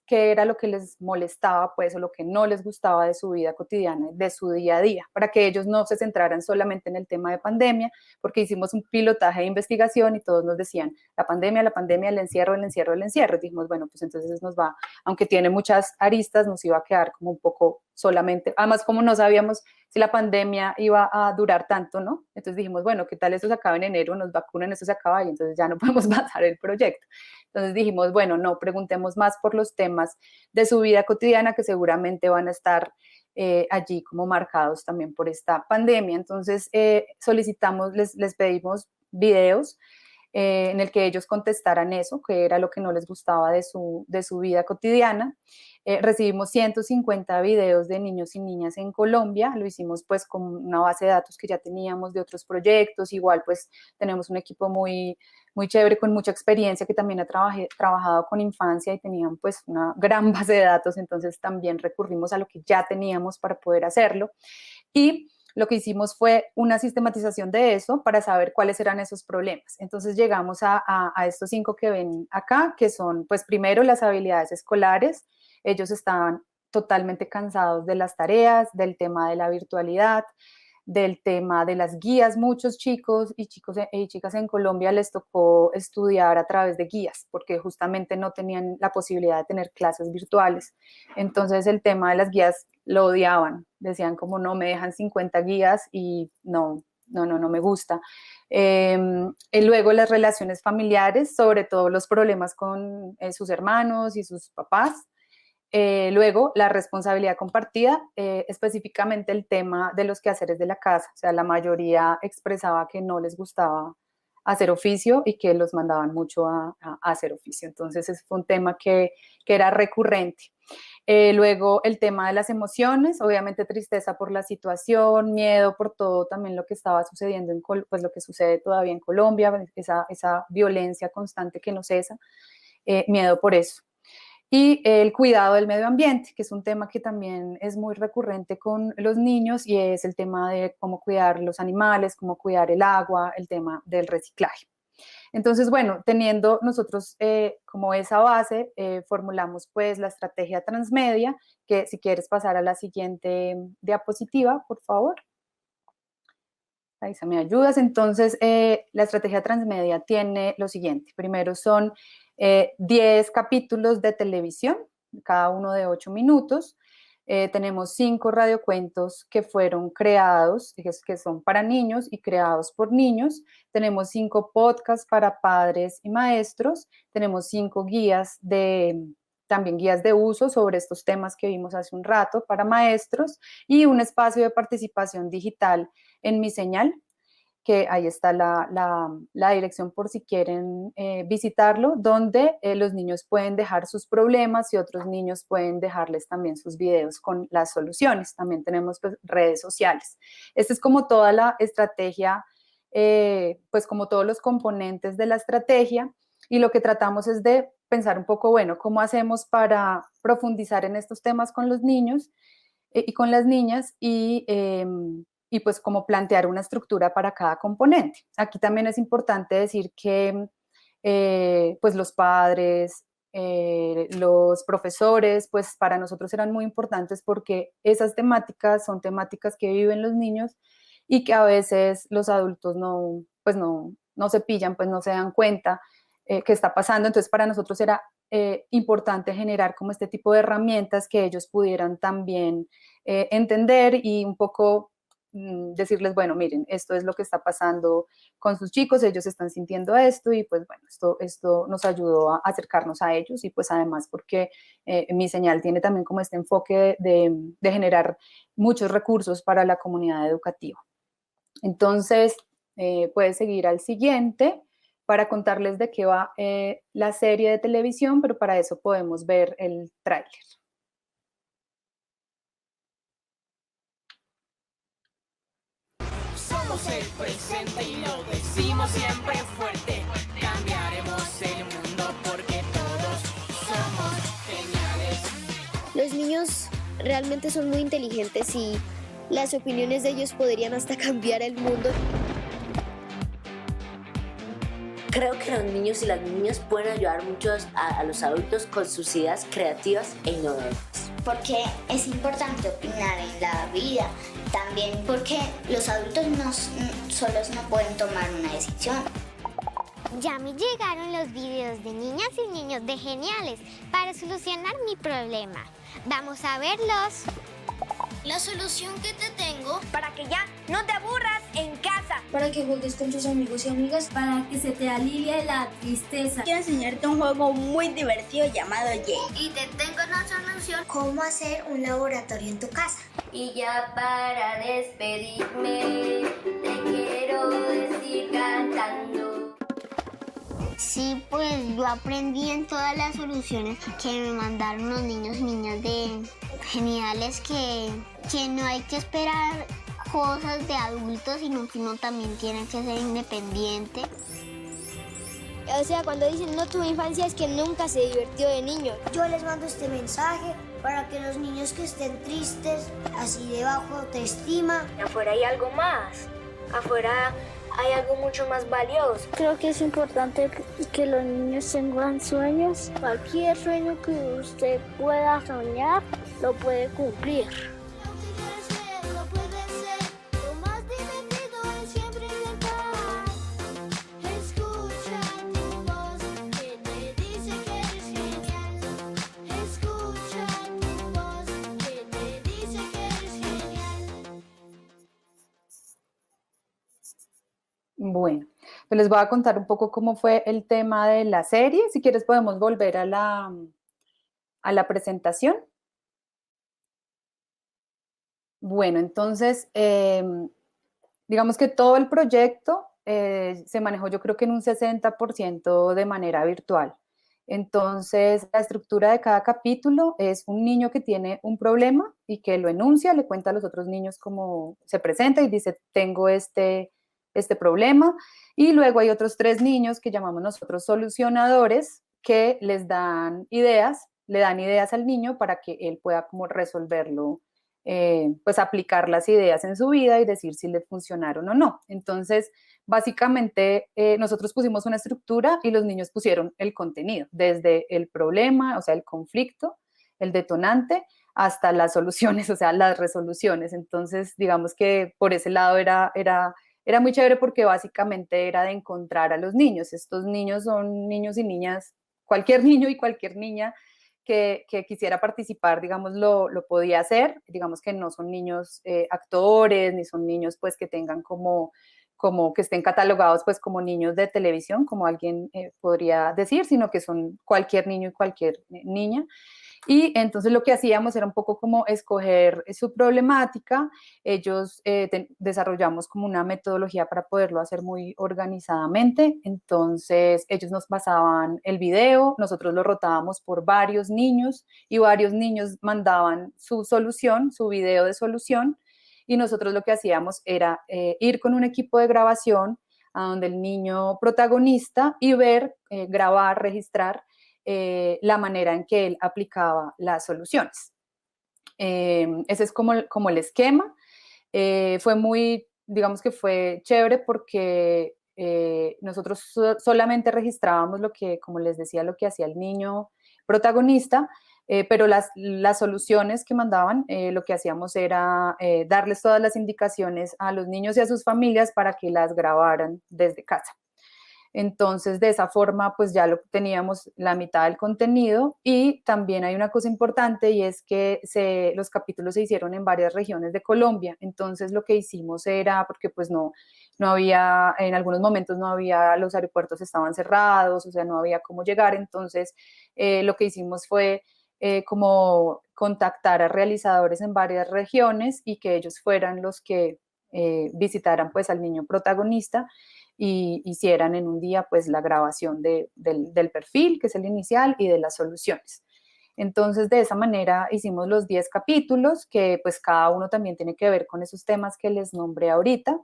qué era lo que les molestaba, pues, o lo que no les gustaba de su vida cotidiana, de su día a día, para que ellos no se centraran solamente en el tema de pandemia, porque hicimos un pilotaje de investigación y todos nos decían, la pandemia, el encierro, el encierro, el encierro. Y dijimos, bueno, pues entonces nos va, aunque tiene muchas aristas, nos iba a quedar como un poco solamente, además como no sabíamos si la pandemia iba a durar tanto, ¿no? Entonces dijimos, bueno, ¿qué tal esto se acaba en enero, nos vacunan, esto se acaba y entonces ya no podemos pasar el proyecto? Entonces dijimos, bueno, no, preguntemos más por los temas de su vida cotidiana que seguramente van a estar allí como marcados también por esta pandemia. Entonces solicitamos, les pedimos videos en el que ellos contestaran eso, que era lo que no les gustaba de su vida cotidiana. Recibimos 150 videos de niños y niñas en Colombia, lo hicimos pues con una base de datos que ya teníamos de otros proyectos, igual pues tenemos un equipo muy chévere con mucha experiencia que también ha trabajado con infancia y tenían pues una gran base de datos, entonces también recurrimos a lo que ya teníamos para poder hacerlo. Y lo que hicimos fue una sistematización de eso para saber cuáles eran esos problemas. Entonces llegamos a estos 5 que ven acá, que son, pues primero, las habilidades escolares. Ellos estaban totalmente cansados de las tareas, del tema de la virtualidad, del tema de las guías. Muchos chicos y chicas en Colombia les tocó estudiar a través de guías, porque justamente no tenían la posibilidad de tener clases virtuales. Entonces el tema de las guías lo odiaban, decían como no, me dejan 50 guías y no me gusta. Y luego las relaciones familiares, sobre todo los problemas con sus hermanos y sus papás. Luego la responsabilidad compartida, específicamente el tema de los quehaceres de la casa, o sea, la mayoría expresaba que no les gustaba hacer oficio y que los mandaban mucho a hacer oficio. Entonces ese fue un tema que era recurrente. Luego el tema de las emociones, obviamente tristeza por la situación, miedo por todo también lo que estaba sucediendo, pues lo que sucede todavía en Colombia, esa violencia constante que no cesa, miedo por eso. Y el cuidado del medio ambiente, que es un tema que también es muy recurrente con los niños y es el tema de cómo cuidar los animales, cómo cuidar el agua, el tema del reciclaje. Entonces, bueno, teniendo nosotros como esa base, formulamos pues la estrategia transmedia, que si quieres pasar a la siguiente diapositiva, por favor. Ahí se me ayudas. Entonces, la estrategia transmedia tiene lo siguiente. Primero son 10 capítulos de televisión, cada uno de 8 minutos. Tenemos 5 radiocuentos que fueron creados, que son para niños y creados por niños. Tenemos 5 podcasts para padres y maestros. Tenemos 5 guías también guías de uso sobre estos temas que vimos hace un rato para maestros y un espacio de participación digital en Mi Señal, que ahí está la dirección por si quieren visitarlo, donde los niños pueden dejar sus problemas y otros niños pueden dejarles también sus videos con las soluciones. También tenemos pues, redes sociales. Esta es como toda la estrategia, pues como todos los componentes de la estrategia, y lo que tratamos es de pensar un poco, bueno, ¿cómo hacemos para profundizar en estos temas con los niños y con las niñas y pues como plantear una estructura para cada componente? Aquí también es importante decir que pues los padres, los profesores, pues para nosotros eran muy importantes porque esas temáticas son temáticas que viven los niños y que a veces los adultos no se pillan, pues no se dan cuenta que está pasando. Entonces para nosotros era importante generar como este tipo de herramientas que ellos pudieran también entender y un poco decirles, bueno, miren, esto es lo que está pasando con sus chicos, ellos están sintiendo esto y pues bueno, esto nos ayudó a acercarnos a ellos y pues además porque Mi Señal tiene también como este enfoque de generar muchos recursos para la comunidad educativa. Entonces, puedes seguir al siguiente para contarles de qué va la serie de televisión, pero para eso podemos ver el tráiler. Somos el presente y lo decimos siempre fuerte. Cambiaremos el mundo porque todos somos geniales. Los niños realmente son muy inteligentes y las opiniones de ellos podrían hasta cambiar el mundo. Creo que los niños y las niñas pueden ayudar mucho a los adultos con sus ideas creativas e innovadoras. Porque es importante opinar en la vida, también porque los adultos solos no pueden tomar una decisión. Ya me llegaron los videos de niñas y niños de Geniales para solucionar mi problema. Vamos a verlos. La solución que te tengo Para que ya no te aburras en casa. Para que juegues con tus amigos y amigas. Para que se te alivie la tristeza. Quiero enseñarte un juego muy divertido llamado Jay. y te tengo una solución. ¿Cómo hacer un laboratorio en tu casa? Y ya para despedirme, te quiero decir cantando. Sí, pues yo aprendí en todas las soluciones que me mandaron los niños y niñas de Geniales que no hay que esperar cosas de adultos, sino que uno también tiene que ser independiente. O sea, cuando dicen no tuve infancia es que nunca se divirtió de niño. Yo les mando este mensaje para que los niños que estén tristes, así de bajo autoestima. Afuera hay algo más. Afuera hay algo mucho más valioso. Creo que es importante que los niños tengan sueños. Cualquier sueño que usted pueda soñar, lo puede cumplir. Bueno, pues les voy a contar un poco cómo fue el tema de la serie. Si quieres podemos volver a la presentación. Bueno, entonces, digamos que todo el proyecto se manejó yo creo que en un 60% de manera virtual. Entonces, la estructura de cada capítulo es un niño que tiene un problema y que lo enuncia, le cuenta a los otros niños cómo se presenta y dice, tengo este problema, y luego hay otros 3 niños que llamamos nosotros solucionadores que les dan ideas, le dan ideas al niño para que él pueda como resolverlo, pues aplicar las ideas en su vida y decir si le funcionaron o no. Entonces, básicamente nosotros pusimos una estructura y los niños pusieron el contenido, desde el problema, o sea, el conflicto, el detonante, hasta las soluciones, o sea, las resoluciones. Entonces, digamos que por ese lado era muy chévere porque básicamente era de encontrar a los niños. Estos niños son niños y niñas, cualquier niño y cualquier niña que quisiera participar, digamos, lo podía hacer. Digamos que no son niños actores, ni son niños pues que tengan como que estén catalogados pues como niños de televisión, como alguien podría decir, sino que son cualquier niño y cualquier niña. Y entonces lo que hacíamos era un poco como escoger su problemática. Ellos desarrollamos como una metodología para poderlo hacer muy organizadamente. Entonces ellos nos pasaban el video, nosotros lo rotábamos por varios niños y varios niños mandaban su solución, su video de solución. Y nosotros lo que hacíamos era ir con un equipo de grabación a donde el niño protagonista y ver, grabar, registrar la manera en que él aplicaba las soluciones. Ese es como el esquema. Fue muy, digamos que fue chévere porque nosotros solamente registrábamos lo que, como les decía, lo que hacía el niño protagonista, pero las soluciones que mandaban, lo que hacíamos era darles todas las indicaciones a los niños y a sus familias para que las grabaran desde casa. Entonces, de esa forma, pues ya teníamos la mitad del contenido. Y también hay una cosa importante y es que los capítulos se hicieron en varias regiones de Colombia. Entonces, lo que hicimos era, porque pues no había, en algunos momentos no había, los aeropuertos estaban cerrados, o sea, no había cómo llegar. Entonces, lo que hicimos fue como contactar a realizadores en varias regiones y que ellos fueran los que visitaran pues al niño protagonista y hicieran en un día pues la grabación del perfil, que es el inicial, y de las soluciones. Entonces, de esa manera hicimos los 10 capítulos, que pues cada uno también tiene que ver con esos temas que les nombré ahorita.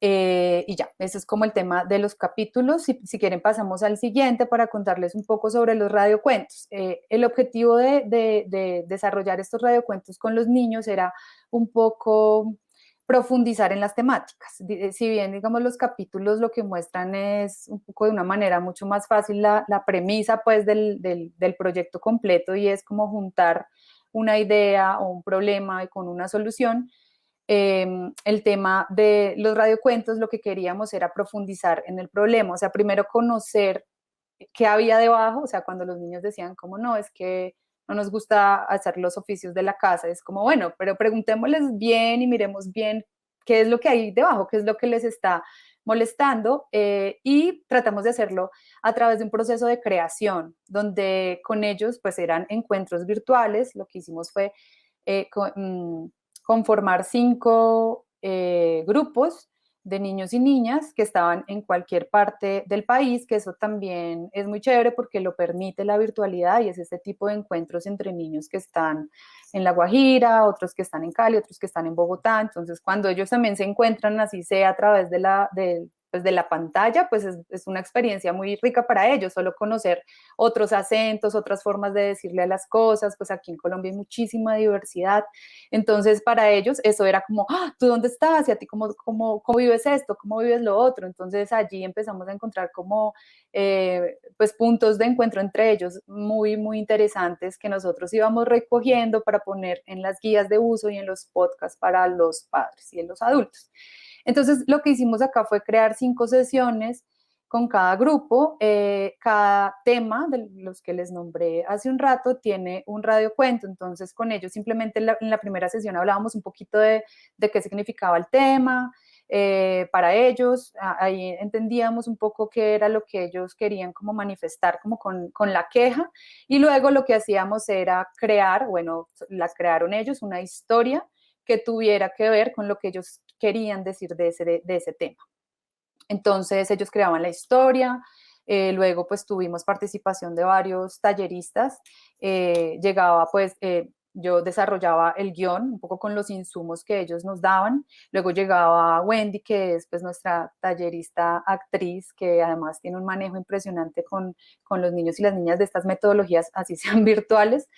Y ya, ese es como el tema de los capítulos. Si quieren pasamos al siguiente para contarles un poco sobre los radiocuentos. El objetivo de desarrollar estos radiocuentos con los niños era un poco profundizar en las temáticas. Si bien, digamos, los capítulos lo que muestran es un poco de una manera mucho más fácil la premisa, pues, del proyecto completo, y es como juntar una idea o un problema con una solución. El tema de los radiocuentos, lo que queríamos era profundizar en el problema, o sea, primero conocer qué había debajo, o sea, cuando los niños decían como no, es que no nos gusta hacer los oficios de la casa, es como, bueno, pero preguntémosles bien y miremos bien qué es lo que hay debajo, qué es lo que les está molestando, y tratamos de hacerlo a través de un proceso de creación, donde con ellos pues eran encuentros virtuales. Lo que hicimos fue conformar 5 grupos de niños y niñas que estaban en cualquier parte del país, que eso también es muy chévere porque lo permite la virtualidad, y es este tipo de encuentros entre niños que están en La Guajira, otros que están en Cali, otros que están en Bogotá. Entonces, cuando ellos también se encuentran, así sea a través de la pantalla, pues es una experiencia muy rica para ellos, solo conocer otros acentos, otras formas de decirle a las cosas. Pues aquí en Colombia hay muchísima diversidad, entonces para ellos eso era como, ¿tú dónde estás? ¿Y a ti cómo vives esto? ¿Cómo vives lo otro? Entonces allí empezamos a encontrar como pues puntos de encuentro entre ellos muy, muy interesantes, que nosotros íbamos recogiendo para poner en las guías de uso y en los podcasts para los padres y en los adultos. Entonces, lo que hicimos acá fue crear 5 sesiones con cada grupo. Cada tema de los que les nombré hace un rato tiene un radiocuento. Entonces, con ellos simplemente en la primera sesión hablábamos un poquito de qué significaba el tema para ellos. Ahí entendíamos un poco qué era lo que ellos querían como manifestar como con la queja, y luego lo que hacíamos era crearon ellos una historia que tuviera que ver con lo que ellos querían decir de ese tema. Entonces ellos creaban la historia, luego pues tuvimos participación de varios talleristas, yo desarrollaba el guión un poco con los insumos que ellos nos daban, luego llegaba Wendy, que es pues nuestra tallerista actriz, que además tiene un manejo impresionante con los niños y las niñas de estas metodologías, así sean virtuales,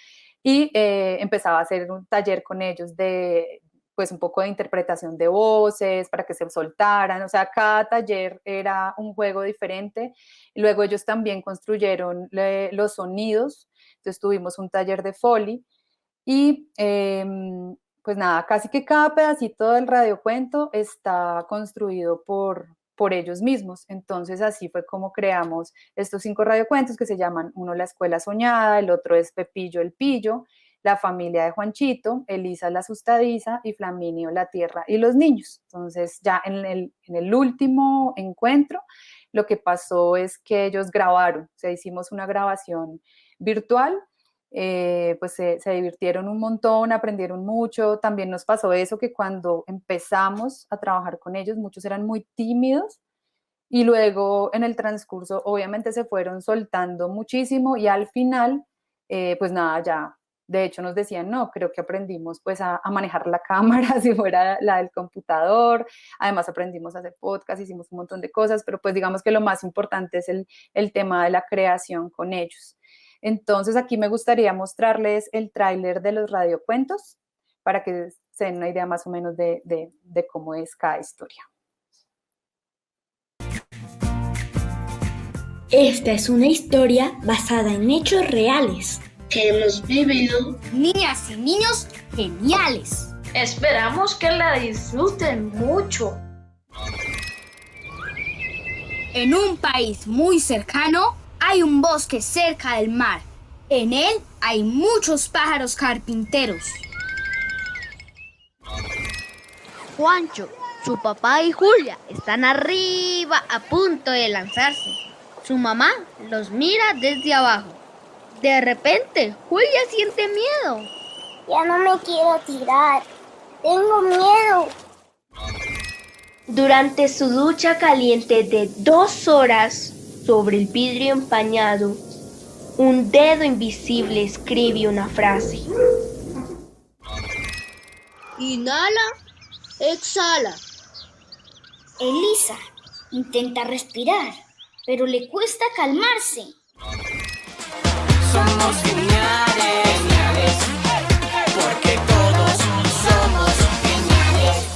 y empezaba a hacer un taller con ellos de pues un poco de interpretación de voces para que se soltaran. O sea, cada taller era un juego diferente. Y luego ellos también construyeron los sonidos, entonces tuvimos un taller de Foley, y pues nada, casi que cada pedacito del radiocuento está construido por ellos mismos. Entonces así fue como creamos estos 5 radiocuentos, que se llaman, uno La Escuela Soñada, el otro es Pepillo el Pillo, La Familia de Juanchito, Elisa la Asustadiza y Flaminio, la Tierra y los Niños. Entonces ya en el último encuentro lo que pasó es que ellos grabaron, o sea, hicimos una grabación virtual. Pues se divirtieron un montón, aprendieron mucho. También nos pasó eso, que cuando empezamos a trabajar con ellos, muchos eran muy tímidos, y luego en el transcurso obviamente se fueron soltando muchísimo, y al final pues nada, ya de hecho nos decían, no, creo que aprendimos pues a manejar la cámara si fuera la del computador. Además aprendimos a hacer podcast, hicimos un montón de cosas, pero pues digamos que lo más importante es el tema de la creación con ellos. Entonces aquí me gustaría mostrarles el tráiler de los radiocuentos para que se den una idea más o menos de cómo es cada historia. Esta es una historia basada en hechos reales que hemos vivido. Niñas y niños geniales. Esperamos que la disfruten mucho. En un país muy cercano hay un bosque cerca del mar. En él hay muchos pájaros carpinteros. Juancho, su papá y Julia están arriba a punto de lanzarse. Su mamá los mira desde abajo. De repente, Julia siente miedo. Ya no me quiero tirar. Tengo miedo. Durante su ducha caliente de 2 horas, sobre el vidrio empañado, un dedo invisible escribe una frase. Inhala, exhala. Elisa intenta respirar, pero le cuesta calmarse. Somos geniales, porque todos somos geniales.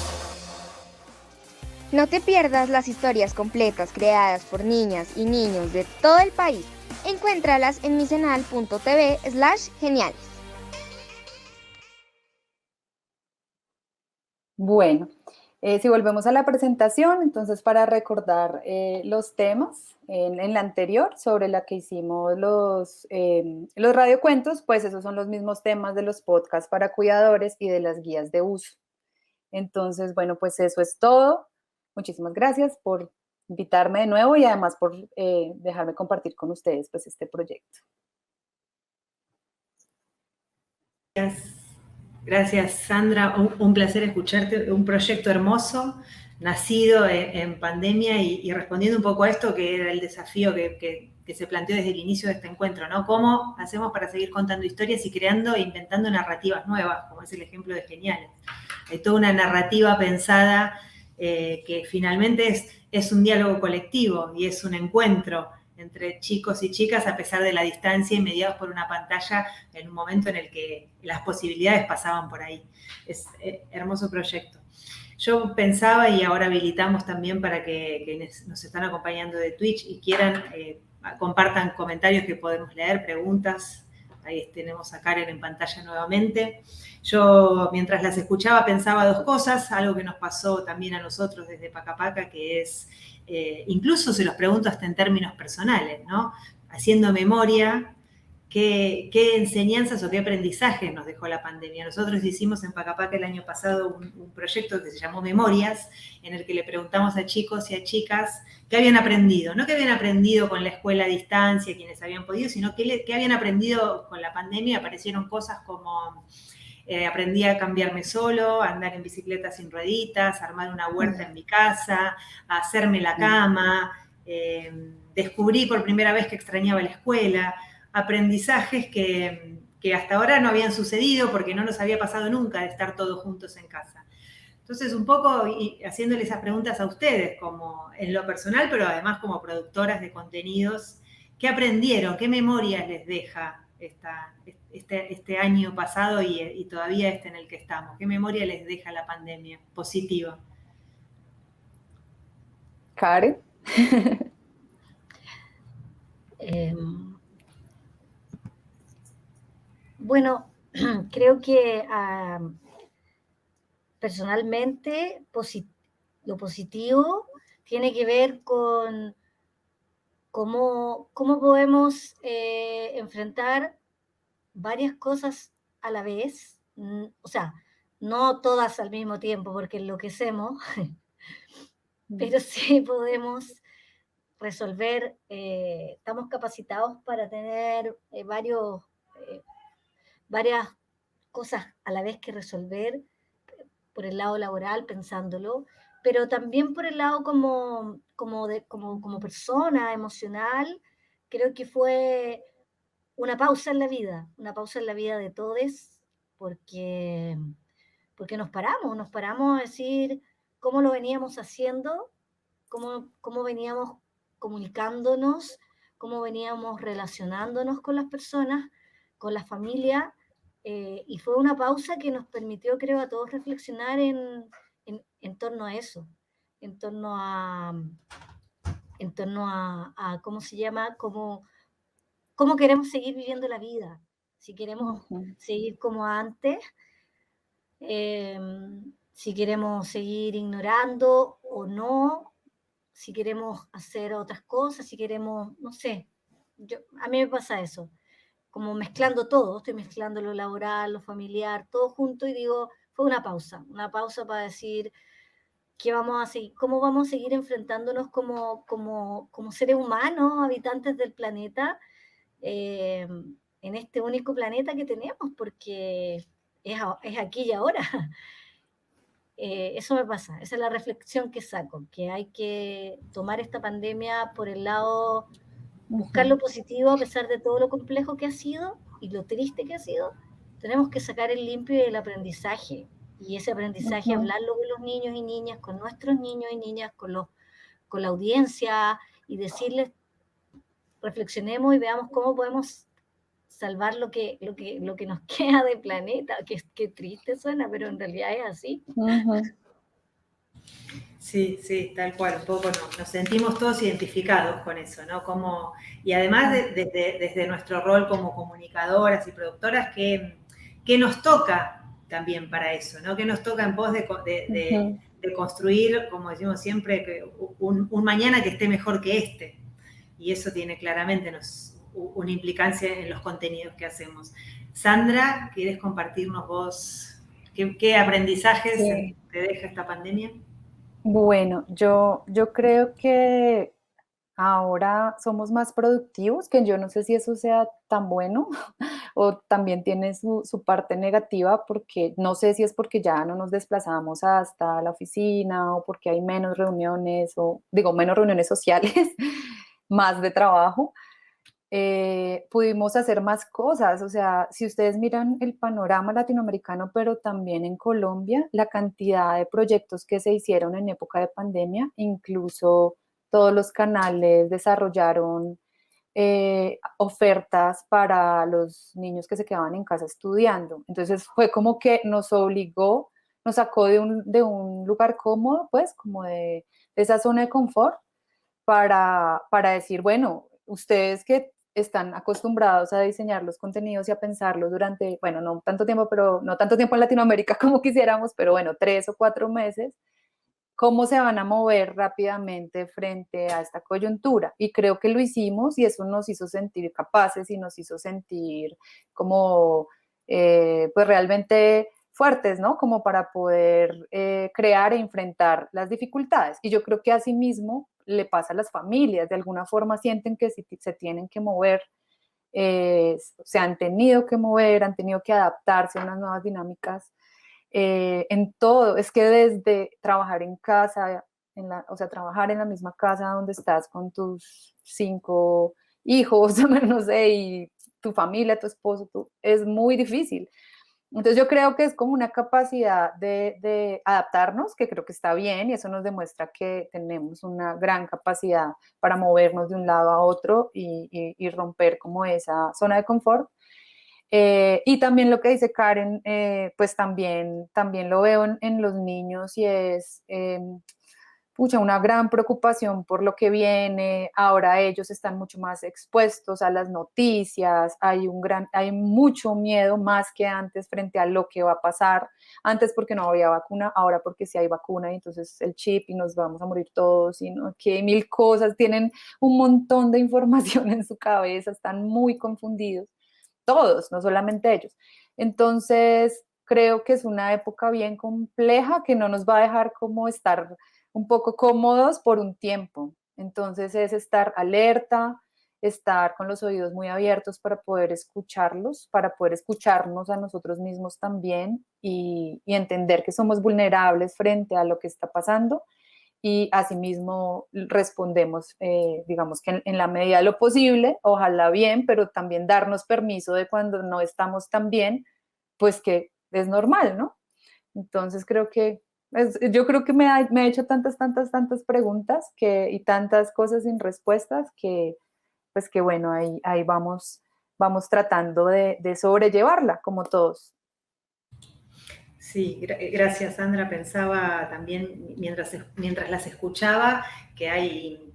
No te pierdas las historias completas creadas por niñas y niños de todo el país. Encuéntralas en misenal.tv/geniales. Bueno, si volvemos a la presentación, entonces para recordar los temas en la anterior sobre la que hicimos los radiocuentos, pues esos son los mismos temas de los podcasts para cuidadores y de las guías de uso. Entonces, bueno, pues eso es todo. Muchísimas gracias por invitarme de nuevo y además por dejarme compartir con ustedes pues este proyecto. Gracias, Sandra. Un placer escucharte. Un proyecto hermoso, nacido en pandemia y respondiendo un poco a esto que era el desafío que se planteó desde el inicio de este encuentro, ¿no? ¿Cómo hacemos para seguir contando historias y creando e inventando narrativas nuevas, como es el ejemplo de Geniales? Hay toda una narrativa pensada que finalmente es un diálogo colectivo y es un encuentro entre chicos y chicas a pesar de la distancia y mediados por una pantalla en un momento en el que las posibilidades pasaban por ahí. Es hermoso proyecto. Yo pensaba, y ahora habilitamos también para que quienes nos están acompañando de Twitch y quieran, compartan comentarios que podemos leer, preguntas. Ahí tenemos a Karen en pantalla nuevamente. Yo, mientras las escuchaba, pensaba dos cosas, algo que nos pasó también a nosotros desde Pacapaca, que es, incluso se los pregunto hasta en términos personales, ¿no? Haciendo memoria, ¿qué enseñanzas o qué aprendizajes nos dejó la pandemia? Nosotros hicimos en Pacapaca el año pasado un proyecto que se llamó Memorias, en el que le preguntamos a chicos y a chicas qué habían aprendido. No qué habían aprendido con la escuela a distancia, quienes habían podido, sino qué habían aprendido con la pandemia. Aparecieron cosas como aprendí a cambiarme solo, a andar en bicicleta sin rueditas, a armar una huerta en mi casa, a hacerme la cama, descubrí por primera vez que extrañaba la escuela, aprendizajes que hasta ahora no habían sucedido porque no nos había pasado nunca de estar todos juntos en casa. Entonces, un poco haciéndole esas preguntas a ustedes, como en lo personal, pero además como productoras de contenidos, ¿qué aprendieron? ¿Qué memorias les deja este año pasado y todavía en el que estamos? ¿Qué memoria les deja la pandemia positiva? Karen. Bueno, creo que personalmente lo positivo tiene que ver con cómo podemos enfrentar varias cosas a la vez, o sea, no todas al mismo tiempo porque enloquecemos, pero sí podemos resolver, estamos capacitados para tener varias cosas a la vez que resolver, por el lado laboral, pensándolo, pero también por el lado como persona emocional. Creo que fue una pausa en la vida de todos, porque nos paramos a decir cómo lo veníamos haciendo, cómo veníamos comunicándonos, cómo veníamos relacionándonos con las personas, con la familia, y fue una pausa que nos permitió, creo, a todos reflexionar en torno a eso, en torno a ¿cómo se llama? Cómo queremos seguir viviendo la vida, si queremos seguir como antes, si queremos seguir ignorando o no, si queremos hacer otras cosas, si queremos, no sé, a mí me pasa eso, como mezclando todo, estoy mezclando lo laboral, lo familiar, todo junto y digo, fue una pausa para decir ¿qué vamos a seguir, cómo vamos a seguir enfrentándonos como seres humanos, habitantes del planeta, en este único planeta que tenemos, porque es aquí y ahora. Eso me pasa, esa es la reflexión que saco, que hay que tomar esta pandemia por el lado, buscar lo positivo a pesar de todo lo complejo que ha sido y lo triste que ha sido. Tenemos que sacar el limpio y el aprendizaje, y ese aprendizaje hablarlo con los niños y niñas, con nuestros niños y niñas, con la audiencia, y decirles, reflexionemos y veamos cómo podemos salvar lo que nos queda de planeta, que triste suena, pero en realidad es así. Sí, sí, tal cual, un poco nos sentimos todos identificados con eso, ¿no? Y además desde nuestro rol como comunicadoras y productoras, que nos toca también para eso, ¿no? Que nos toca en pos de construir, como decimos siempre, un mañana que esté mejor que este. Y eso tiene claramente una implicancia en los contenidos que hacemos. Sandra, ¿quieres compartirnos vos qué aprendizajes te deja esta pandemia? Bueno, yo creo que ahora somos más productivos, que yo no sé si eso sea tan bueno o también tiene su parte negativa, porque no sé si es porque ya no nos desplazamos hasta la oficina o porque hay menos reuniones, o digo, menos reuniones sociales, más de trabajo. Pudimos hacer más cosas. O sea, si ustedes miran el panorama latinoamericano, pero también en Colombia, la cantidad de proyectos que se hicieron en época de pandemia, incluso todos los canales desarrollaron ofertas para los niños que se quedaban en casa estudiando. Entonces fue como que nos obligó, nos sacó de un lugar cómodo, pues como de esa zona de confort, para decir, bueno, ustedes que están acostumbrados a diseñar los contenidos y a pensarlos durante, bueno, no tanto tiempo, pero no tanto tiempo en Latinoamérica como quisiéramos, pero bueno, 3 o 4 meses, ¿cómo se van a mover rápidamente frente a esta coyuntura? Y creo que lo hicimos, y eso nos hizo sentir capaces y nos hizo sentir como, pues realmente fuertes, ¿no? Como para poder crear e enfrentar las dificultades. Y yo creo que asimismo le pasa a las familias, de alguna forma sienten que se tienen que mover, se han tenido que mover, han tenido que adaptarse a unas nuevas dinámicas en todo. Es que desde trabajar en casa, o sea, trabajar en la misma casa donde estás con tus 5 hijos, no sé, y tu familia, tu esposo, es muy difícil. Entonces yo creo que es como una capacidad de adaptarnos, que creo que está bien, y eso nos demuestra que tenemos una gran capacidad para movernos de un lado a otro y romper como esa zona de confort. Y también lo que dice Karen, pues también lo veo en los niños, y es una gran preocupación por lo que viene. Ahora ellos están mucho más expuestos a las noticias, hay mucho miedo más que antes frente a lo que va a pasar. Antes porque no había vacuna, ahora porque sí hay vacuna, y entonces el chip y nos vamos a morir todos, y no, que 1000 cosas, tienen un montón de información en su cabeza, están muy confundidos, todos, no solamente ellos. Entonces creo que es una época bien compleja que no nos va a dejar como estar un poco cómodos por un tiempo. Entonces es estar alerta, estar con los oídos muy abiertos para poder escucharlos, para poder escucharnos a nosotros mismos también, y entender que somos vulnerables frente a lo que está pasando, y asimismo respondemos, digamos que en la medida de lo posible, ojalá bien, pero también darnos permiso de cuando no estamos tan bien, pues que es normal, ¿no? Entonces yo creo que me ha hecho tantas preguntas y tantas cosas sin respuestas, que pues que bueno, ahí vamos tratando de sobrellevarla como todos. Sí, gracias Sandra. Pensaba también, mientras las escuchaba, que hay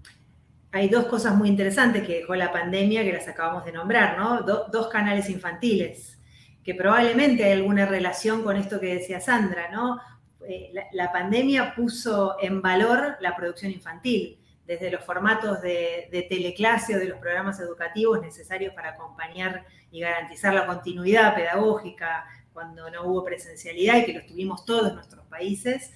2 cosas muy interesantes que dejó la pandemia, que las acabamos de nombrar, ¿no? 2 canales infantiles, que probablemente hay alguna relación con esto que decía Sandra, ¿no? La pandemia puso en valor la producción infantil, desde los formatos de teleclase o de los programas educativos necesarios para acompañar y garantizar la continuidad pedagógica cuando no hubo presencialidad, y que los tuvimos todos en nuestros países,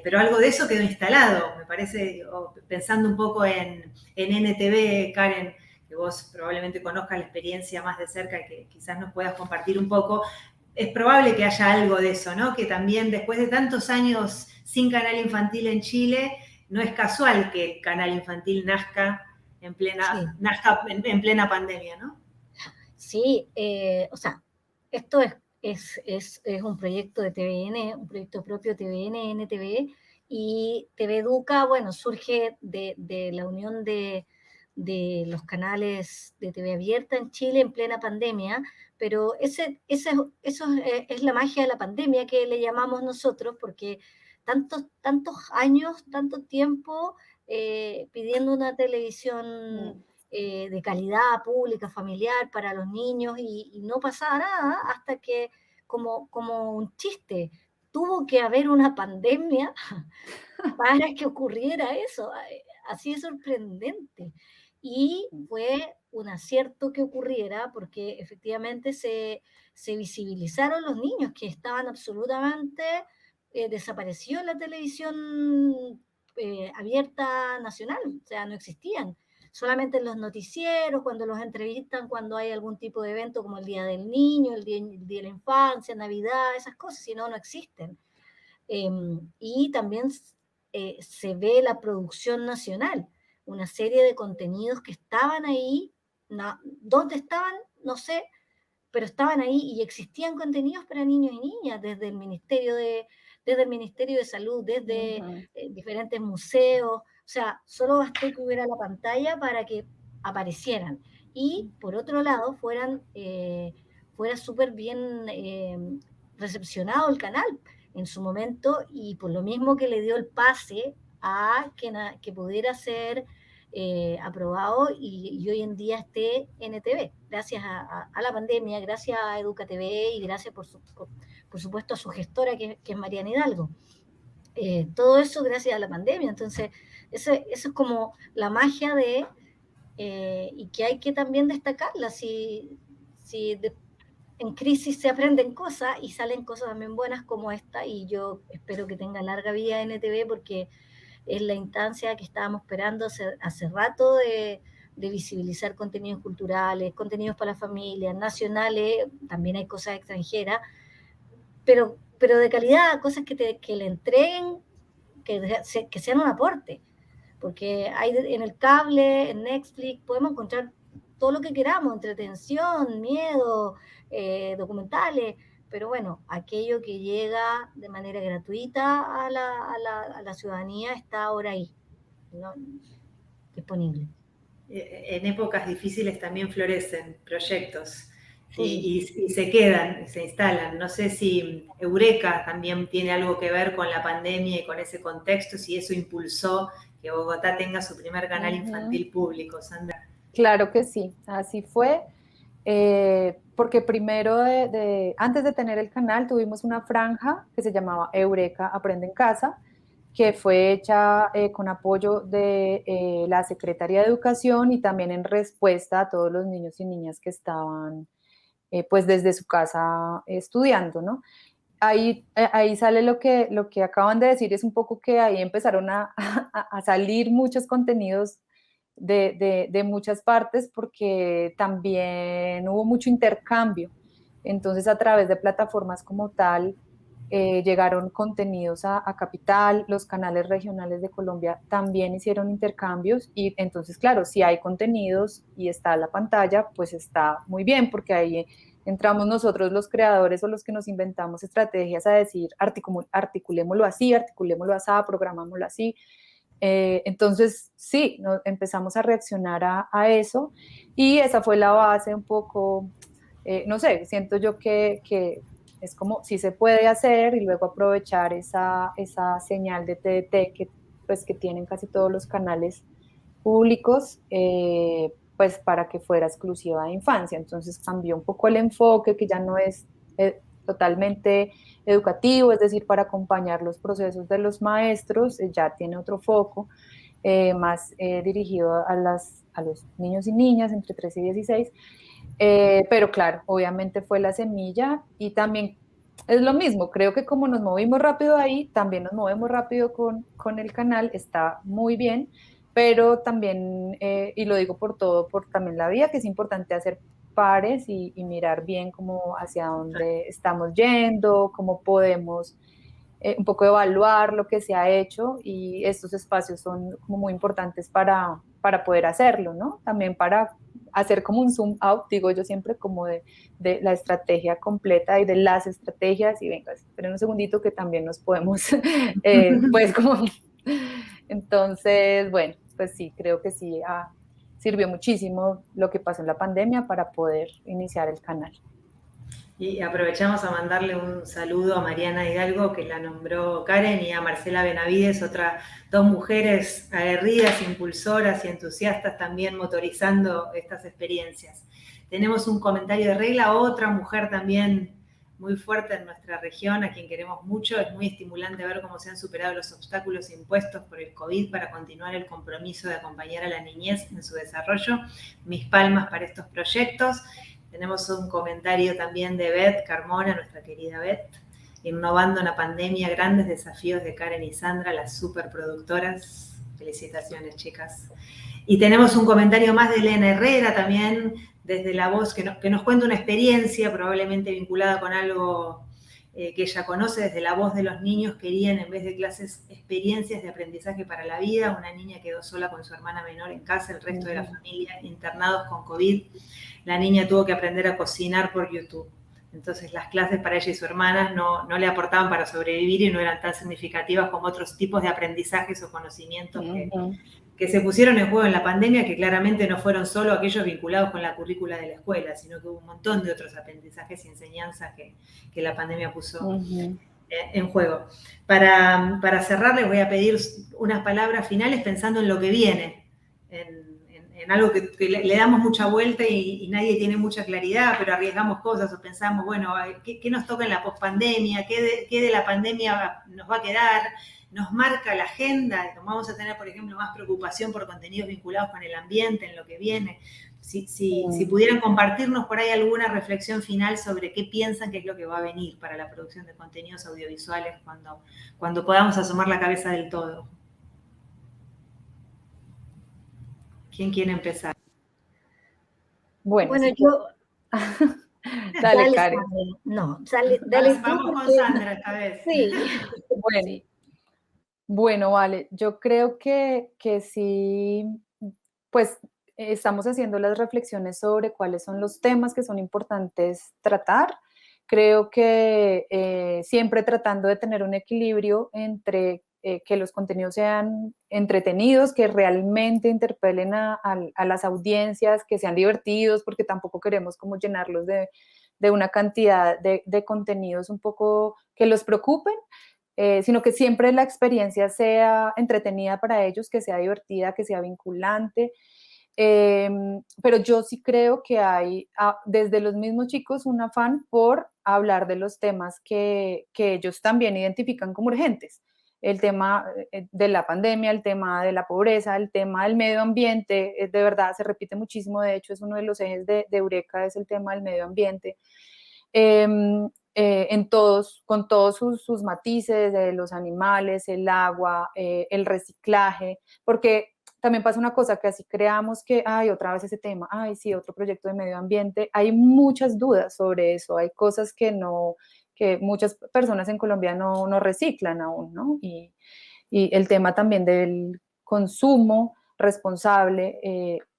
pero algo de eso quedó instalado, me parece, pensando un poco en NTV, Karen, que vos probablemente conozcas la experiencia más de cerca y que quizás nos puedas compartir un poco. Es probable que haya algo de eso, ¿no? Que también después de tantos años sin canal infantil en Chile, no es casual que el canal infantil nazca en plena pandemia, ¿no? Sí, o sea, esto es un proyecto de TVN, un proyecto propio TVN, NTV, y TV Educa, bueno, surge de la unión de los canales de TV abierta en Chile en plena pandemia, pero eso es la magia de la pandemia que le llamamos nosotros, porque tantos años, tanto tiempo pidiendo una televisión de calidad pública, familiar para los niños y no pasaba nada hasta que, como un chiste, tuvo que haber una pandemia para que ocurriera eso, así de sorprendente. Y fue un acierto que ocurriera porque efectivamente se visibilizaron los niños que estaban absolutamente desaparecidos en la televisión abierta nacional, o sea, no existían. Solamente en los noticieros, cuando los entrevistan, cuando hay algún tipo de evento como el Día del Niño, el Día de la Infancia, Navidad, esas cosas, si no, no existen. Y también se ve la producción nacional, una serie de contenidos que estaban ahí, ¿dónde estaban? No sé, pero estaban ahí y existían contenidos para niños y niñas desde el Ministerio de Salud, desde diferentes museos, o sea, solo bastó que hubiera la pantalla para que aparecieran. Y por otro lado, fuera súper bien recepcionado el canal en su momento, y por lo mismo que le dio el pase a que pudiera ser aprobado y hoy en día esté en TV, gracias a la pandemia, gracias a EducaTV y gracias por supuesto a su gestora que es Mariana Hidalgo. Todo eso gracias a la pandemia. Entonces eso es como la magia y que hay que también destacarla. Si en crisis se aprenden cosas y salen cosas también buenas como esta, y yo espero que tenga larga vida NTV porque es la instancia que estábamos esperando hace rato de visibilizar contenidos culturales, contenidos para la familia, nacionales, también hay cosas extranjeras, pero de calidad, cosas que le entreguen, que sean un aporte, porque hay en el cable, en Netflix, podemos encontrar todo lo que queramos, entretención, miedo, documentales, pero bueno, aquello que llega de manera gratuita a la ciudadanía está ahora ahí, ¿no? Disponible. En épocas difíciles también florecen proyectos Sí. y se quedan, se instalan. No sé si Eureka también tiene algo que ver con la pandemia y con ese contexto, si eso impulsó que Bogotá tenga su primer canal infantil público, Sandra. Claro que sí, así fue. Porque primero, antes de tener el canal, tuvimos una franja que se llamaba Eureka Aprende en Casa, que fue hecha con apoyo de la Secretaría de Educación y también en respuesta a todos los niños y niñas que estaban pues desde su casa estudiando, ¿no? Ahí sale lo que acaban de decir, es un poco que ahí empezaron a salir muchos contenidos de muchas partes porque también hubo mucho intercambio. Entonces, a través de plataformas como tal, llegaron contenidos a Capital, los canales regionales de Colombia también hicieron intercambios y entonces, claro, si hay contenidos y está la pantalla, pues está muy bien porque ahí entramos nosotros los creadores o los que nos inventamos estrategias a decir, articulémoslo así, programámoslo así. Entonces, sí, empezamos a reaccionar a eso y esa fue la base un poco, no sé, siento yo que es como si se puede hacer y luego aprovechar esa señal de TDT que tienen casi todos los canales públicos, pues para que fuera exclusiva de infancia. Entonces cambió un poco el enfoque, que ya no es totalmente educativo, es decir, para acompañar los procesos de los maestros, ya tiene otro foco, más dirigido a los niños y niñas entre 13 y 16, pero claro, obviamente fue la semilla y también es lo mismo, creo que como nos movimos rápido ahí, también nos movemos rápido con el canal, está muy bien, pero también, y lo digo por también la vía, que es importante hacer pares y mirar bien cómo hacia dónde estamos yendo, cómo podemos un poco evaluar lo que se ha hecho y estos espacios son como muy importantes para poder hacerlo, ¿no? También para hacer como un zoom out, digo yo siempre, como de la estrategia completa y de las estrategias y venga, esperen un segundito que también nos podemos, pues como... Entonces, bueno, pues sí, creo que sí sirvió muchísimo lo que pasó en la pandemia para poder iniciar el canal. Y aprovechamos a mandarle un saludo a Mariana Hidalgo, que la nombró Karen, y a Marcela Benavides, otras dos mujeres aguerridas, impulsoras y entusiastas también motorizando estas experiencias. Tenemos un comentario de Regla, otra mujer también muy fuerte en nuestra región, a quien queremos mucho. Es muy estimulante ver cómo se han superado los obstáculos impuestos por el COVID para continuar el compromiso de acompañar a la niñez en su desarrollo. Mis palmas para estos proyectos. Tenemos un comentario también de Beth Carmona, nuestra querida Beth. Innovando en la pandemia, grandes desafíos de Karen y Sandra, las superproductoras. Felicitaciones, chicas. Y tenemos un comentario más de Elena Herrera también, desde La Voz, que nos cuenta una experiencia probablemente vinculada con algo que ella conoce. Desde La Voz de los niños querían, en vez de clases, experiencias de aprendizaje para la vida. Una niña quedó sola con su hermana menor en casa, el resto de la familia internados con COVID. La niña tuvo que aprender a cocinar por YouTube. Entonces las clases para ella y su hermana no le aportaban para sobrevivir y no eran tan significativas como otros tipos de aprendizajes o conocimientos que se pusieron en juego en la pandemia, que claramente no fueron solo aquellos vinculados con la currícula de la escuela, sino que hubo un montón de otros aprendizajes y enseñanzas que la pandemia puso en juego. Para cerrar, les voy a pedir unas palabras finales pensando en lo que viene, en algo que le damos mucha vuelta y nadie tiene mucha claridad, pero arriesgamos cosas o pensamos, bueno, ¿qué nos toca en la pospandemia? ¿Qué de la pandemia nos va a quedar? Nos marca la agenda, vamos a tener, por ejemplo, más preocupación por contenidos vinculados con el ambiente en lo que viene. Si pudieran compartirnos por ahí alguna reflexión final sobre qué piensan que es lo que va a venir para la producción de contenidos audiovisuales cuando podamos asomar la cabeza del todo. ¿Quién quiere empezar? Bueno, yo... Dale, Karen. No, dale. Vamos con Sandra esta vez. Sí. Bueno, vale. Yo creo que sí, pues estamos haciendo las reflexiones sobre cuáles son los temas que son importantes tratar. Creo que siempre tratando de tener un equilibrio entre que los contenidos sean entretenidos, que realmente interpelen a las audiencias, que sean divertidos, porque tampoco queremos como llenarlos de una cantidad de contenidos un poco que los preocupen, sino que siempre la experiencia sea entretenida para ellos, que sea divertida, que sea vinculante. Pero yo sí creo que hay desde los mismos chicos un afán por hablar de los temas que ellos también identifican como urgentes. El tema de la pandemia, el tema de la pobreza, el tema del medio ambiente, de verdad se repite muchísimo. De hecho, es uno de los ejes de Eureka, es el tema del medio ambiente. Con todos sus matices, de los animales, el agua, el reciclaje, porque también pasa una cosa, que así creamos que, otra vez ese tema, sí, otro proyecto de medio ambiente, hay muchas dudas sobre eso, hay cosas que muchas personas en Colombia no reciclan aún, ¿no? Y el tema también del consumo responsable,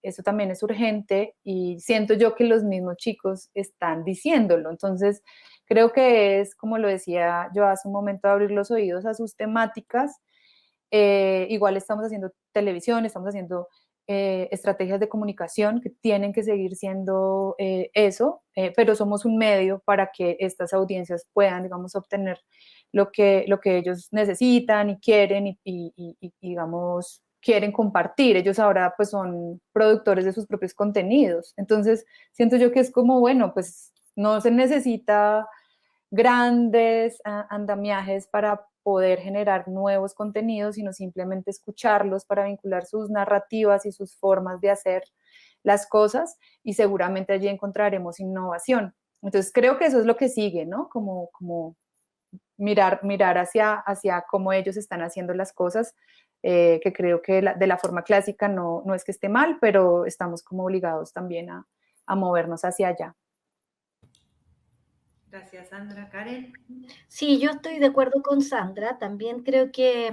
eso también es urgente y siento yo que los mismos chicos están diciéndolo. Entonces, creo que es, como lo decía yo hace un momento, abrir los oídos a sus temáticas. Igual estamos haciendo televisión, estamos haciendo estrategias de comunicación que tienen que seguir siendo eso, pero somos un medio para que estas audiencias puedan, digamos, obtener lo que ellos necesitan y quieren y digamos, quieren compartir. Ellos ahora pues son productores de sus propios contenidos. Entonces, siento yo que es como, bueno, pues no se necesita grandes andamiajes para poder generar nuevos contenidos, sino simplemente escucharlos para vincular sus narrativas y sus formas de hacer las cosas, y seguramente allí encontraremos innovación. Entonces creo que eso es lo que sigue, ¿no? Como mirar hacia cómo ellos están haciendo las cosas, que creo que de la forma clásica no es que esté mal, pero estamos como obligados también a movernos hacia allá. Gracias, Sandra. Karen. Sí, yo estoy de acuerdo con Sandra. También creo que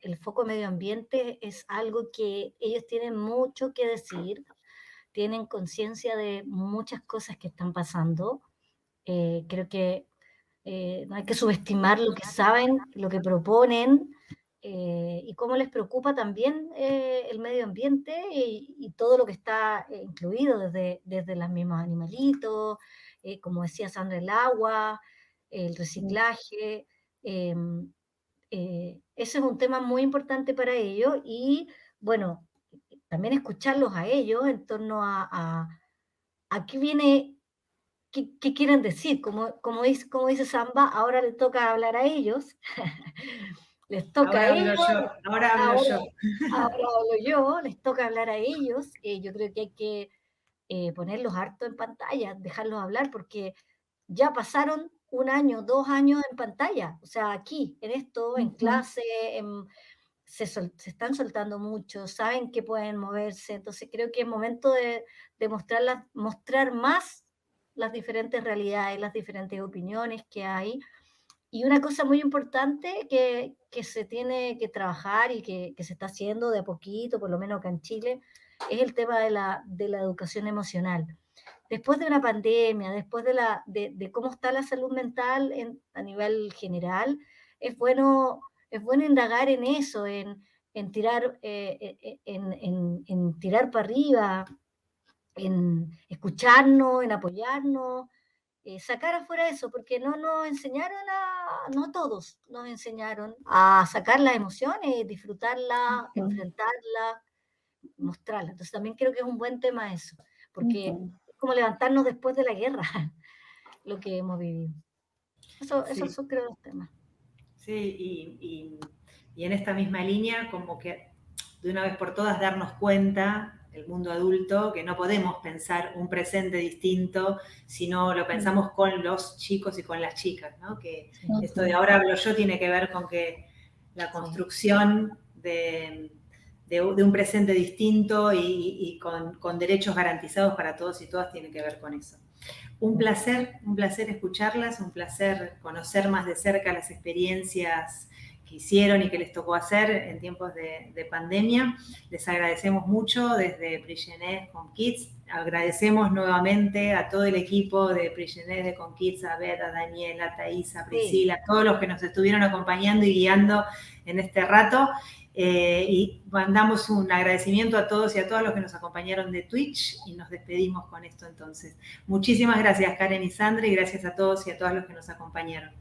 el foco medio ambiente es algo que ellos tienen mucho que decir, tienen conciencia de muchas cosas que están pasando. Creo que no hay que subestimar lo que saben, lo que proponen, y cómo les preocupa también el medio ambiente y todo lo que está incluido, desde los mismos animalitos, como decía Sandra, el agua, el reciclaje. Ese es un tema muy importante para ellos y, bueno, también escucharlos a ellos en torno a qué viene, qué quieren decir. Como dice Samba, ahora les toca hablar a ellos. Les toca Ahora a hablo ellos. yo, ahora hablo yo. Ahora hablo yo, les toca hablar a ellos. Yo creo que hay que ponerlos harto en pantalla, dejarlos hablar, porque ya pasaron 1 año, 2 años en pantalla. O sea, aquí, en esto, en clase, se están soltando mucho, saben que pueden moverse. Entonces creo que es momento de mostrar más las diferentes realidades, las diferentes opiniones que hay. Y una cosa muy importante que se tiene que trabajar y que se está haciendo de a poquito, por lo menos acá en Chile, es el tema de la educación emocional. Después de una pandemia, después de cómo está la salud mental a nivel general, es bueno indagar en eso, en tirar, en tirar para arriba, en escucharnos, en apoyarnos, sacar afuera eso, porque no nos enseñaron no todos nos enseñaron a sacar las emociones, disfrutarlas, enfrentarlas, mostrarlas. Entonces también creo que es un buen tema eso, porque es como levantarnos después de la guerra, lo que hemos vivido. Esos son, creo, los temas. Sí, y en esta misma línea, como que de una vez por todas darnos cuenta, el mundo adulto, que no podemos pensar un presente distinto si no lo pensamos con los chicos y con las chicas, ¿no? Que esto de ahora hablo yo tiene que ver con que la construcción de un presente distinto y con derechos garantizados para todos y todas tiene que ver con eso. Un placer escucharlas, un placer conocer más de cerca las experiencias que hicieron y que les tocó hacer en tiempos de pandemia. Les agradecemos mucho desde PRIXENES con Kids. Agradecemos nuevamente a todo el equipo de PRIXENES de con Kids, a Beth, a Daniela, a Thaís, a Priscila, a todos los que nos estuvieron acompañando y guiando en este rato. Y mandamos un agradecimiento a todos y a todas los que nos acompañaron de Twitch y nos despedimos con esto entonces. Muchísimas gracias, Karen y Sandra, y gracias a todos y a todas los que nos acompañaron.